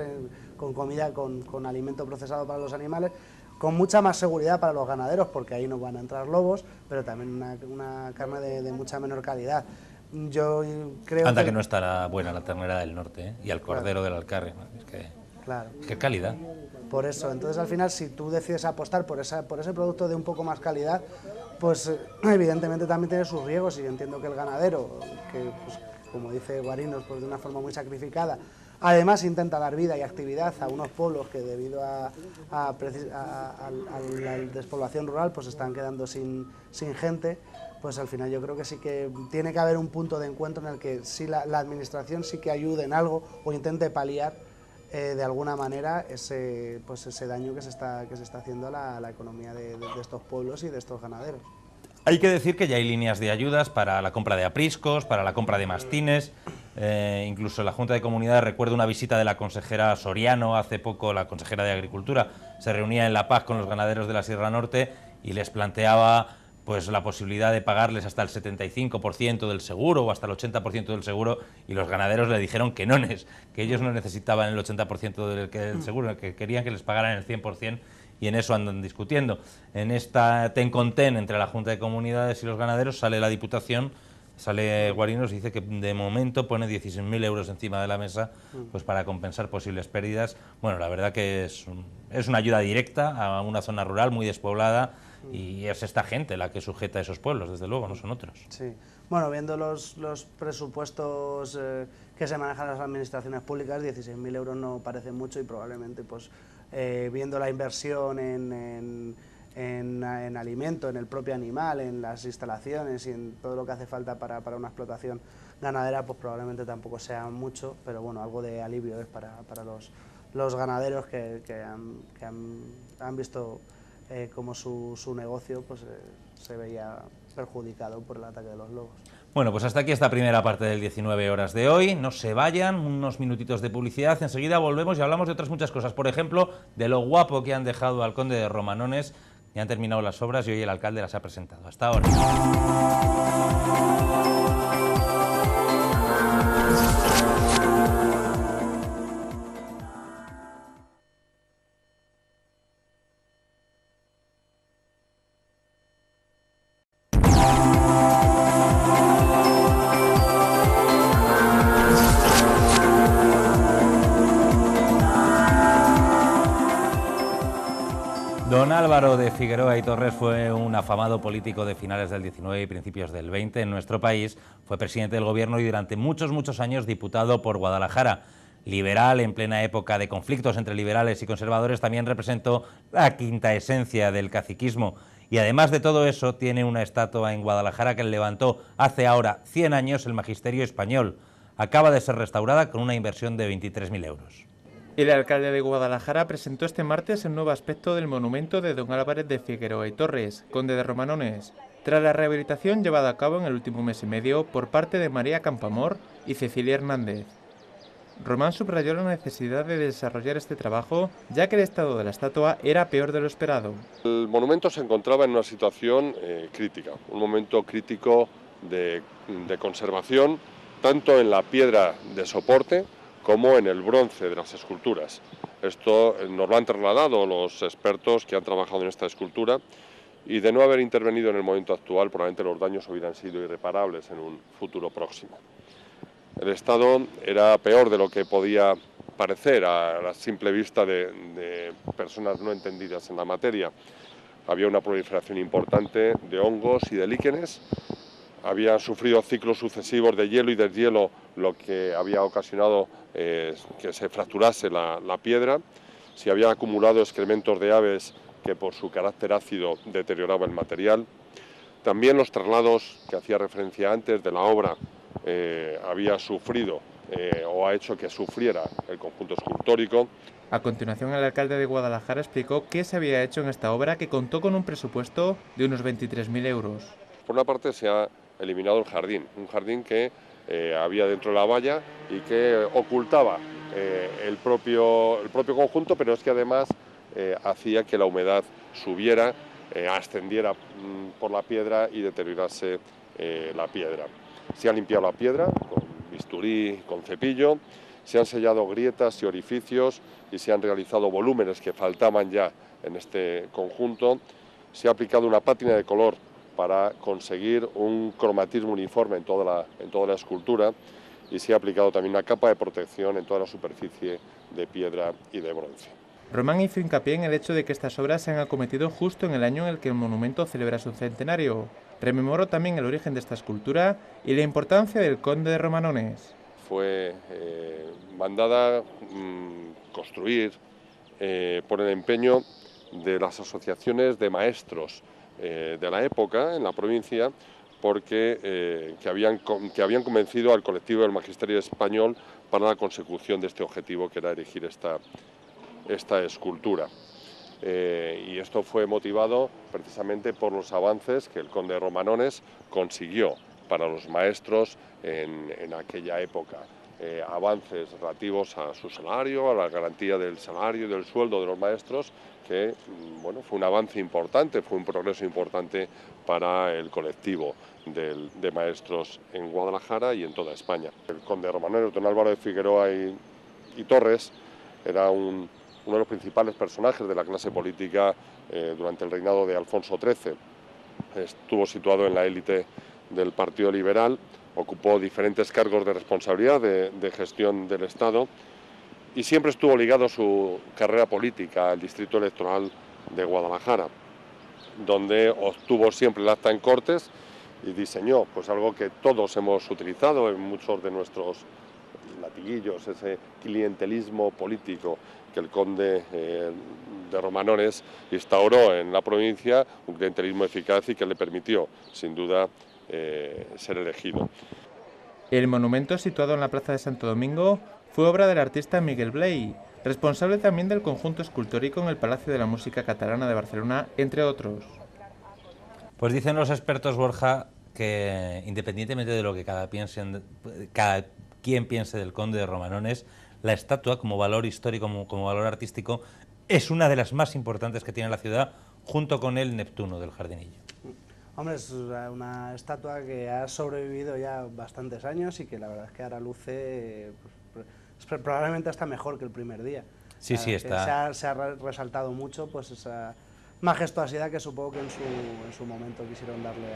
con comida, con alimento procesado para los animales, con mucha más seguridad para los ganaderos, porque ahí no van a entrar lobos, pero también una carne de mucha menor calidad. Yo creo Anda que no estará buena la ternera del norte, y el cordero del Alcarre, ¿no? Claro. ¿Qué calidad? Por eso, entonces al final si tú decides apostar por ese producto de un poco más calidad, pues evidentemente también tiene sus riesgos, y entiendo que el ganadero, que pues, como dice Guarinos, pues de una forma muy sacrificada, además intenta dar vida y actividad a unos pueblos que debido a la despoblación rural pues están quedando sin gente, pues al final yo creo que sí que tiene que haber un punto de encuentro en el que sí la administración sí que ayude en algo o intente paliar de alguna manera ese daño que se está haciendo a la economía de estos pueblos y de estos ganaderos. Hay que decir que ya hay líneas de ayudas para la compra de apriscos, para la compra de mastines, incluso la Junta de Comunidades, recuerdo una visita de la consejera Soriano hace poco, la consejera de Agricultura, se reunía en La Paz con los ganaderos de la Sierra Norte y les planteaba pues la posibilidad de pagarles hasta el 75% del seguro o hasta el 80% del seguro, y los ganaderos le dijeron que ellos no necesitaban el 80% del seguro, que querían que les pagaran el 100%, y en eso andan discutiendo. En esta ten con ten entre la Junta de Comunidades y los ganaderos sale la Diputación, sale Guarinos y dice que de momento pone 16.000 euros encima de la mesa pues para compensar posibles pérdidas. Bueno, la verdad que es una ayuda directa a una zona rural muy despoblada, y es esta gente la que sujeta a esos pueblos, desde luego, no son otros. Sí. Bueno, viendo los presupuestos que se manejan en las administraciones públicas, 16.000 euros no parece mucho, y probablemente pues viendo la inversión en alimento, en el propio animal, en las instalaciones y en todo lo que hace falta para una explotación ganadera, pues probablemente tampoco sea mucho, pero bueno, algo de alivio es para los ganaderos que han visto cómo su negocio pues se veía perjudicado por el ataque de los lobos. Bueno, pues hasta aquí esta primera parte del 19 horas de hoy. No se vayan, unos minutitos de publicidad. Enseguida volvemos y hablamos de otras muchas cosas. Por ejemplo, de lo guapo que han dejado al conde de Romanones. Ya han terminado las obras y hoy el alcalde las ha presentado. Hasta ahora. Don Álvaro de Figueroa y Torres fue un afamado político de finales del 19 y principios del 20 en nuestro país. Fue presidente del gobierno y durante muchos años diputado por Guadalajara. Liberal en plena época de conflictos entre liberales y conservadores, también representó la quinta esencia del caciquismo. Y además de todo eso, tiene una estatua en Guadalajara que levantó hace ahora 100 años el magisterio español. Acaba de ser restaurada con una inversión de 23.000 euros. El alcalde de Guadalajara presentó este martes el nuevo aspecto del monumento de don Álvarez de Figueroa y Torres, conde de Romanones, tras la rehabilitación llevada a cabo en el último mes y medio por parte de María Campamor y Cecilia Hernández. Román subrayó la necesidad de desarrollar este trabajo, ya que el estado de la estatua era peor de lo esperado. El monumento se encontraba en una situación crítica, un momento crítico de conservación, tanto en la piedra de soporte como en el bronce de las esculturas. Esto nos lo han trasladado los expertos que han trabajado en esta escultura, y de no haber intervenido en el momento actual, probablemente los daños hubieran sido irreparables en un futuro próximo. El estado era peor de lo que podía parecer a la simple vista de personas no entendidas en la materia. Había una proliferación importante de hongos y de líquenes, había sufrido ciclos sucesivos de hielo y deshielo, lo que había ocasionado que se fracturase la piedra. Se habían acumulado excrementos de aves que por su carácter ácido deterioraba el material. También los traslados que hacía referencia antes de la obra había sufrido o ha hecho que sufriera el conjunto escultórico. A continuación, el alcalde de Guadalajara explicó qué se había hecho en esta obra, que contó con un presupuesto de unos 23.000 euros. Por una parte se ha eliminado el jardín, un jardín que había dentro de la valla y que ocultaba el propio conjunto, pero es que además hacía que la humedad subiera, ascendiera por la piedra y deteriorase la piedra. Se ha limpiado la piedra con bisturí, con cepillo, se han sellado grietas y orificios y se han realizado volúmenes que faltaban ya en este conjunto. Se ha aplicado una pátina de color para conseguir un cromatismo uniforme en toda la escultura, y se ha aplicado también una capa de protección en toda la superficie de piedra y de bronce. Román hizo hincapié en el hecho de que estas obras se han acometido justo en el año en el que el monumento celebra su centenario. Rememoró también el origen de esta escultura y la importancia del conde de Romanones. Fue mandada construir por el empeño de las asociaciones de maestros de la época en la provincia, porque que habían convencido al colectivo del magisterio español para la consecución de este objetivo, que era erigir esta escultura. Y esto fue motivado precisamente por los avances que el conde de Romanones consiguió para los maestros en aquella época. Avances relativos a su salario, a la garantía del salario y del sueldo de los maestros, que bueno, fue un avance importante, fue un progreso importante para el colectivo de maestros en Guadalajara y en toda España. El conde de Romanones, don Álvaro de Figueroa y Torres, era uno de los principales personajes de la clase política durante el reinado de Alfonso XIII. Estuvo situado en la élite del Partido Liberal, ocupó diferentes cargos de responsabilidad de gestión del Estado y siempre estuvo ligado su carrera política al distrito electoral de Guadalajara, donde obtuvo siempre el acta en Cortes y diseñó pues algo que todos hemos utilizado en muchos de nuestros latiguillos, ese clientelismo político que el conde de Romanones instauró en la provincia, un clientelismo eficaz y que le permitió, sin duda, ser elegido. El monumento, situado en la Plaza de Santo Domingo, fue obra del artista Miguel Blay, responsable también del conjunto escultórico en el Palacio de la Música Catalana de Barcelona, entre otros. Pues dicen los expertos, Borja, que independientemente de lo que cada quien piense del conde de Romanones, la estatua, como valor histórico, como valor artístico, es una de las más importantes que tiene la ciudad, junto con el Neptuno del Jardinillo. Hombre, es una estatua que ha sobrevivido ya bastantes años y que la verdad es que ahora luce probablemente hasta mejor que el primer día. Sí, sí, está. Se ha resaltado mucho pues esa majestuosidad que supongo que en su momento quisieron darle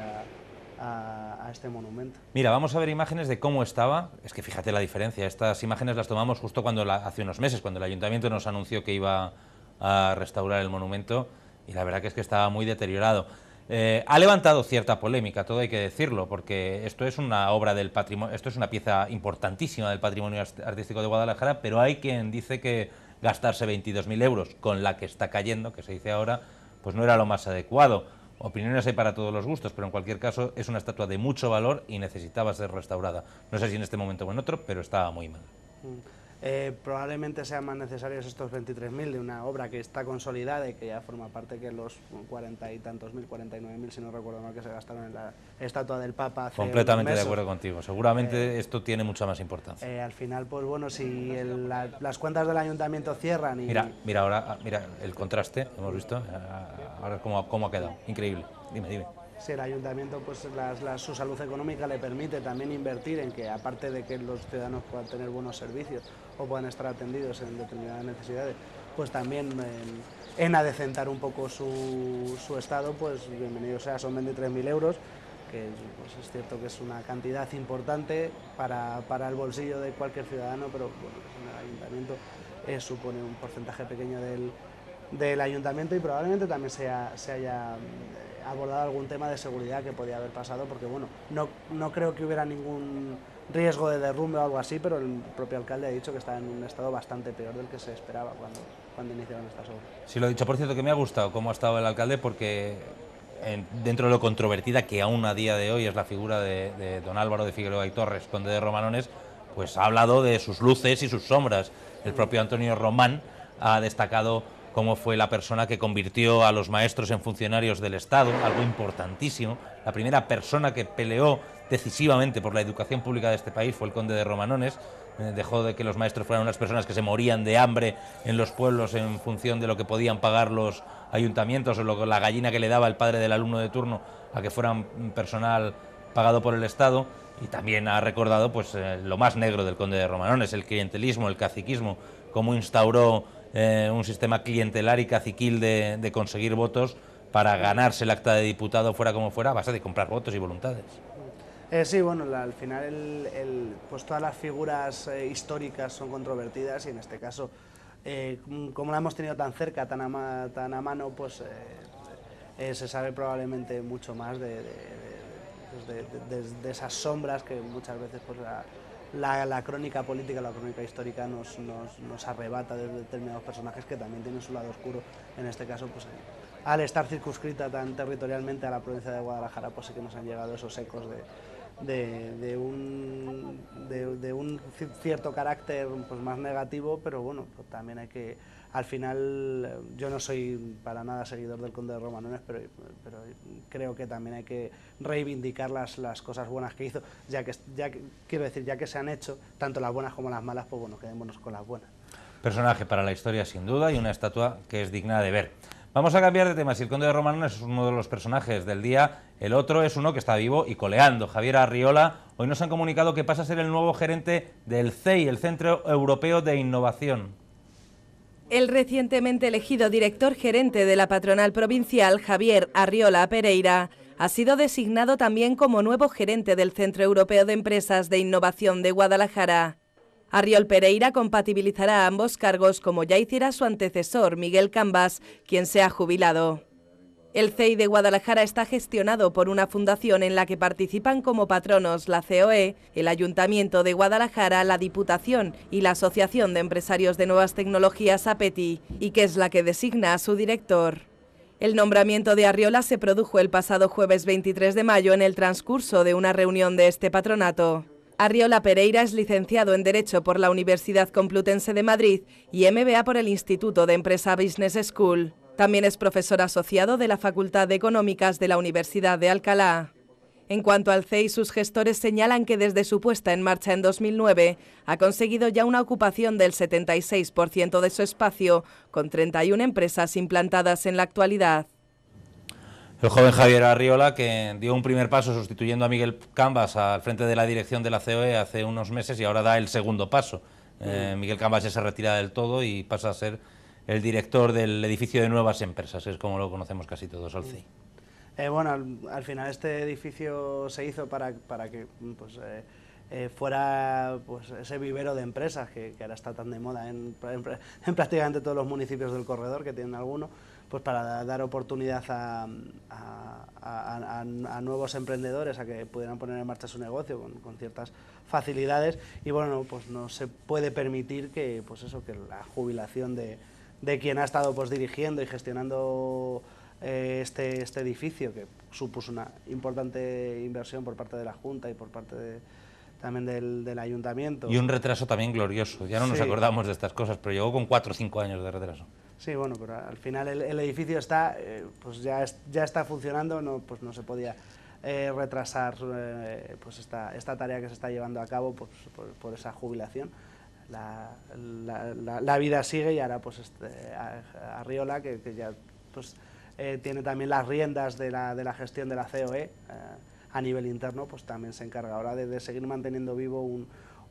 a este monumento. Mira, vamos a ver imágenes de cómo estaba. Es que fíjate la diferencia. Estas imágenes las tomamos justo hace unos meses, cuando el ayuntamiento nos anunció que iba a restaurar el monumento, y la verdad que es que estaba muy deteriorado. Ha levantado cierta polémica, todo hay que decirlo, porque esto es una obra del patrimonio, esto es una pieza importantísima del patrimonio artístico de Guadalajara, pero hay quien dice que gastarse 22.000 euros con la que está cayendo, que se dice ahora, pues no era lo más adecuado. Opiniones hay para todos los gustos, pero en cualquier caso es una estatua de mucho valor y necesitaba ser restaurada. No sé si en este momento o en otro, pero estaba muy mal. Probablemente sean más necesarios estos 23.000 de una obra que está consolidada y que ya forma parte que los 40 y tantos mil, 49.000, si no recuerdo mal, que se gastaron en la estatua del Papa hace Completamente unos de meses. acuerdo contigo. Seguramente esto tiene mucha más importancia. Al final, pues bueno, si las cuentas del ayuntamiento cierran y... Mira ahora, mira el contraste, hemos visto, ahora cómo ha quedado. Increíble. Dime. Si el ayuntamiento, pues su salud económica le permite también invertir en que, aparte de que los ciudadanos puedan tener buenos servicios o puedan estar atendidos en determinadas necesidades, pues también en adecentar un poco su estado, pues bienvenido sea. Son 23.000 euros, que pues es cierto que es una cantidad importante para el bolsillo de cualquier ciudadano, pero bueno, en el ayuntamiento supone un porcentaje pequeño del ayuntamiento, y probablemente también se haya abordado algún tema de seguridad que podía haber pasado, porque bueno, no creo que hubiera ningún riesgo de derrumbe o algo así, pero el propio alcalde ha dicho que está en un estado bastante peor del que se esperaba cuando iniciaron estas obras. Sí, lo he dicho, por cierto, que me ha gustado cómo ha estado el alcalde, porque dentro de lo controvertida que aún a día de hoy es la figura de don Álvaro de Figueroa y Torres, conde de Romanones, pues ha hablado de sus luces y sus sombras. El propio Antonio Román ha destacado cómo fue la persona que convirtió a los maestros en funcionarios del Estado, algo importantísimo. La primera persona que peleó decisivamente por la educación pública de este país fue el conde de Romanones. Dejó de que los maestros fueran unas personas que se morían de hambre en los pueblos en función de lo que podían pagar los ayuntamientos, o la gallina que le daba el padre del alumno de turno, a que fueran personal pagado por el Estado. Y también ha recordado pues lo más negro del conde de Romanones, el clientelismo, el caciquismo, cómo instauró un sistema clientelar y caciquil de conseguir votos para ganarse el acta de diputado, fuera como fuera, a base de comprar votos y voluntades. Sí, bueno, al final pues todas las figuras históricas son controvertidas, y en este caso, como la hemos tenido tan cerca, tan a mano, pues se sabe probablemente mucho más de esas sombras que muchas veces pues la crónica política, la crónica histórica nos arrebata de determinados personajes que también tienen su lado oscuro. En este caso, pues al estar circunscrita tan territorialmente a la provincia de Guadalajara, pues sí que nos han llegado esos ecos de un cierto carácter pues más negativo, pero bueno, pues también hay que, al final, yo no soy para nada seguidor del conde de Romanones, pero creo que también hay que reivindicar las cosas buenas que hizo, ya que se han hecho, tanto las buenas como las malas, pues bueno, quedémonos con las buenas. Personaje para la historia sin duda, y una estatua que es digna de ver. Vamos a cambiar de tema. Si el conde de Romanones es uno de los personajes del día, el otro es uno que está vivo y coleando. Javier Arriola, hoy nos han comunicado que pasa a ser el nuevo gerente del CEI, el Centro Europeo de Innovación. El recientemente elegido director gerente de la patronal provincial, Javier Arriola Pereira, ha sido designado también como nuevo gerente del Centro Europeo de Empresas de Innovación de Guadalajara. Arriol Pereira compatibilizará ambos cargos, como ya hiciera su antecesor, Miguel Cambas, quien se ha jubilado. El CEI de Guadalajara está gestionado por una fundación en la que participan como patronos la COE, el Ayuntamiento de Guadalajara, la Diputación y la Asociación de Empresarios de Nuevas Tecnologías APETI, y que es la que designa a su director. El nombramiento de Arriola se produjo el pasado jueves 23 de mayo en el transcurso de una reunión de este patronato. Arriola Pereira es licenciado en Derecho por la Universidad Complutense de Madrid y MBA por el Instituto de Empresa Business School. También es profesor asociado de la Facultad de Económicas de la Universidad de Alcalá. En cuanto al CEI, sus gestores señalan que desde su puesta en marcha en 2009 ha conseguido ya una ocupación del 76% de su espacio, con 31 empresas implantadas en la actualidad. El joven Javier Arriola, que dio un primer paso sustituyendo a Miguel Cambas al frente de la dirección de la COE hace unos meses, y ahora da el segundo paso. Miguel Cambas ya se retira del todo y pasa a ser el director del edificio de nuevas empresas, es como lo conocemos casi todos al CEI. Bueno, al final este edificio se hizo para que pues, fuera pues, ese vivero de empresas que ahora está tan de moda en prácticamente todos los municipios del corredor, que tienen alguno, pues para dar oportunidad a nuevos emprendedores a que pudieran poner en marcha su negocio con ciertas facilidades. Y bueno, pues no se puede permitir que, pues eso, que la jubilación de quien ha estado pues dirigiendo y gestionando este edificio, que supuso una importante inversión por parte de la Junta y por parte también del ayuntamiento. Y un retraso también glorioso, ya no nos acordamos de estas cosas, pero llegó con 4 o 5 años de retraso. Sí, bueno, pero al final el edificio está, pues ya está funcionando, pues no se podía retrasar pues esta tarea que se está llevando a cabo pues, por esa jubilación. La vida sigue y ahora pues Arriola, que ya pues, tiene también las riendas de la gestión de la COE a nivel interno, pues también se encarga ahora de seguir manteniendo vivo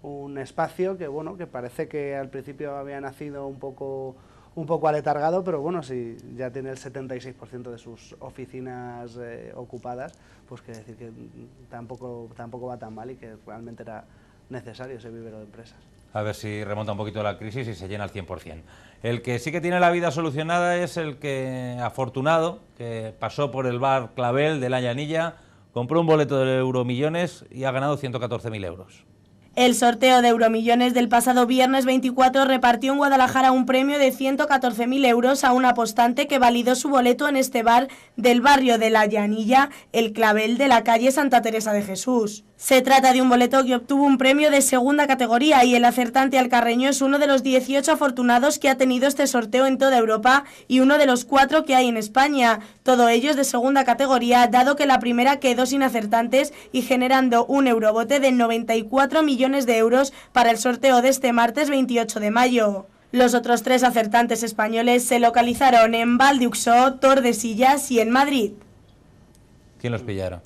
un espacio que, bueno, que parece que al principio había nacido un poco aletargado, pero bueno, si ya tiene el 76% de sus oficinas ocupadas, pues quiere decir que tampoco va tan mal y que realmente era necesario ese vivero de empresas. A ver si remonta un poquito la crisis y se llena al 100%. El que sí que tiene la vida solucionada es el que afortunado, que pasó por el bar Clavel de la Llanilla, compró un boleto de Euromillones y ha ganado 114.000 euros. El sorteo de Euromillones del pasado viernes 24 repartió en Guadalajara un premio de 114.000 euros a un apostante que validó su boleto en este bar del barrio de La Llanilla, el Clavel de la calle Santa Teresa de Jesús. Se trata de un boleto que obtuvo un premio de segunda categoría y el acertante alcarreño es uno de los 18 afortunados que ha tenido este sorteo en toda Europa y uno de los 4 que hay en España, todos ellos de segunda categoría, dado que la primera quedó sin acertantes y generando un eurobote de 94 millones de euros para el sorteo de este martes 28 de mayo. Los otros 3 acertantes españoles se localizaron en Valdiuxó, Tordesillas y en Madrid. ¿Quién los pillara?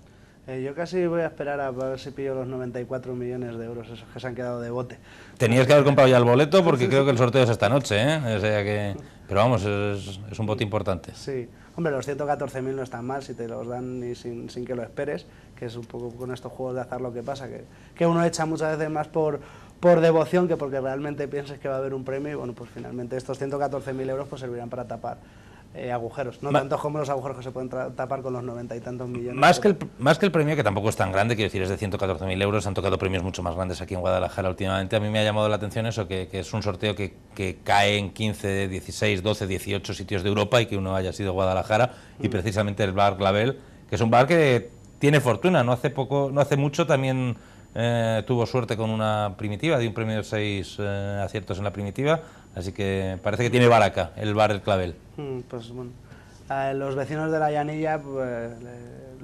Yo casi voy a esperar a ver si pillo los 94 millones de euros esos que se han quedado de bote. Tenías que haber comprado ya el boleto porque creo que el sorteo es esta noche, ¿eh? O sea que... Pero vamos, es un bote importante. Sí. Hombre, los 114.000 no están mal si te los dan y sin que lo esperes, que es un poco con estos juegos de azar lo que pasa, que uno echa muchas veces más por devoción que porque realmente pienses que va a haber un premio y bueno, pues finalmente estos 114.000 euros pues servirán para tapar agujeros, no tanto como los agujeros que se pueden tapar con los 90 y tantos millones. Más que el premio, que tampoco es tan grande, quiero decir, es de 114.000 euros, han tocado premios mucho más grandes aquí en Guadalajara últimamente. A mí me ha llamado la atención eso, que es un sorteo que cae en 15, 16, 12, 18 sitios de Europa y que uno haya sido Guadalajara y precisamente el bar Clavel, que es un bar que tiene fortuna, no hace mucho también tuvo suerte con una primitiva, de un premio de 6 aciertos en la primitiva, así que parece que tiene baraca el bar El Clavel. Pues bueno, a los vecinos de la Llanilla pues,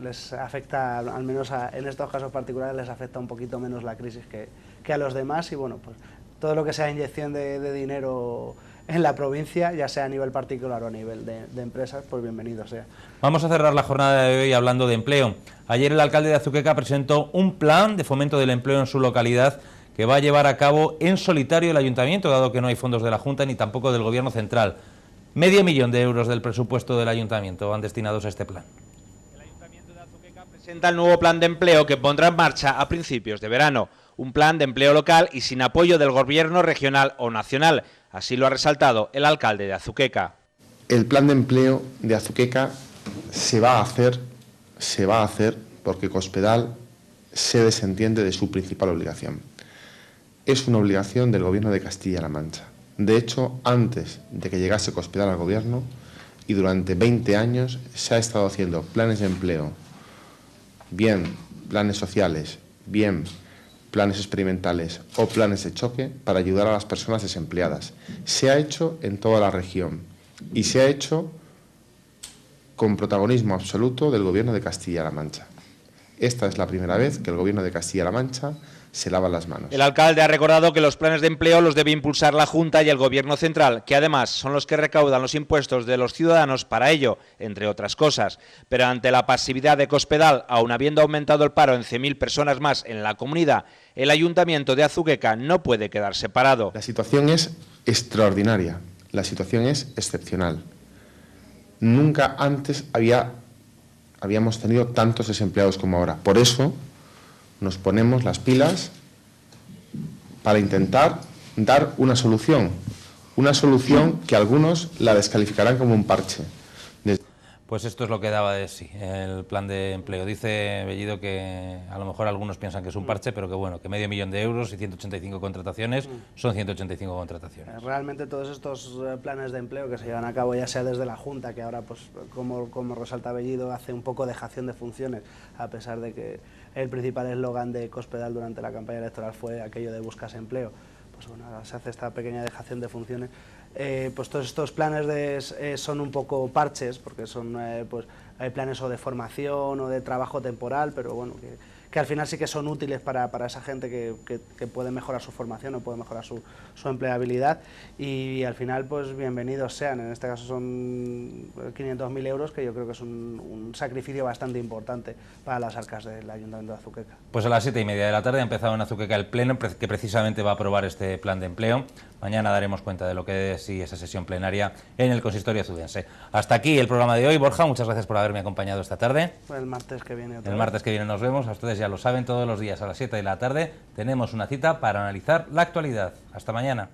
les afecta, al menos en estos casos particulares, les afecta un poquito menos la crisis que a los demás y bueno, pues todo lo que sea inyección de dinero en la provincia, ya sea a nivel particular o a nivel de empresas, pues bienvenido sea. Vamos a cerrar la jornada de hoy hablando de empleo. Ayer el alcalde de Azuqueca presentó un plan de fomento del empleo en su localidad que va a llevar a cabo en solitario el ayuntamiento, dado que no hay fondos de la Junta ni tampoco del Gobierno central. 500.000 euros del presupuesto del ayuntamiento van destinados a este plan. El ayuntamiento de Azuqueca presenta el nuevo plan de empleo que pondrá en marcha a principios de verano. Un plan de empleo local y sin apoyo del Gobierno regional o nacional. Así lo ha resaltado el alcalde de Azuqueca. El plan de empleo de Azuqueca se va a hacer porque Cospedal se desentiende de su principal obligación. Es una obligación del Gobierno de Castilla-La Mancha. De hecho, antes de que llegase Cospedal al Gobierno y durante 20 años se ha estado haciendo planes de empleo, bien planes sociales, bien planes experimentales o planes de choque para ayudar a las personas desempleadas. Se ha hecho en toda la región y se ha hecho con protagonismo absoluto del Gobierno de Castilla-La Mancha. Esta es la primera vez que el Gobierno de Castilla-La Mancha se lava las manos. El alcalde ha recordado que los planes de empleo los debe impulsar la Junta y el Gobierno central, que además son los que recaudan los impuestos de los ciudadanos para ello, entre otras cosas. Pero ante la pasividad de Cospedal, aun habiendo aumentado el paro en 100.000 personas más en la comunidad, el Ayuntamiento de Azuqueca no puede quedar separado. La situación es extraordinaria, la situación es excepcional. Nunca antes habíamos tenido tantos desempleados como ahora. Por eso nos ponemos las pilas para intentar dar una solución que algunos la descalificarán como un parche. Pues esto es lo que daba de sí el plan de empleo. Dice Bellido que a lo mejor algunos piensan que es un parche, pero que bueno, que 500.000 euros y 185 contrataciones son 185 contrataciones. Realmente todos estos planes de empleo que se llevan a cabo, ya sea desde la Junta, que ahora, pues como resalta Bellido, hace un poco dejación de funciones, a pesar de que el principal eslogan de Cospedal durante la campaña electoral fue aquello de buscas empleo. Pues bueno, ahora se hace esta pequeña dejación de funciones. Pues todos estos planes son un poco parches, porque son pues, hay planes o de formación o de trabajo temporal, pero bueno, que al final sí que son útiles para esa gente que puede mejorar su formación o puede mejorar su empleabilidad, y al final pues bienvenidos sean. En este caso son 500.000 euros, que yo creo que es un sacrificio bastante importante para las arcas del Ayuntamiento de Azuqueca. Pues a las 7:30 de la tarde ha empezado en Azuqueca el pleno que precisamente va a aprobar este plan de empleo. Mañana daremos cuenta de lo que es esa sesión plenaria en el consistorio azudense. Hasta aquí el programa de hoy. Borja, muchas gracias por haberme acompañado esta tarde. El martes que viene. El martes que viene nos vemos. A ustedes ya lo saben, todos los días a las 7 de la tarde tenemos una cita para analizar la actualidad. Hasta mañana.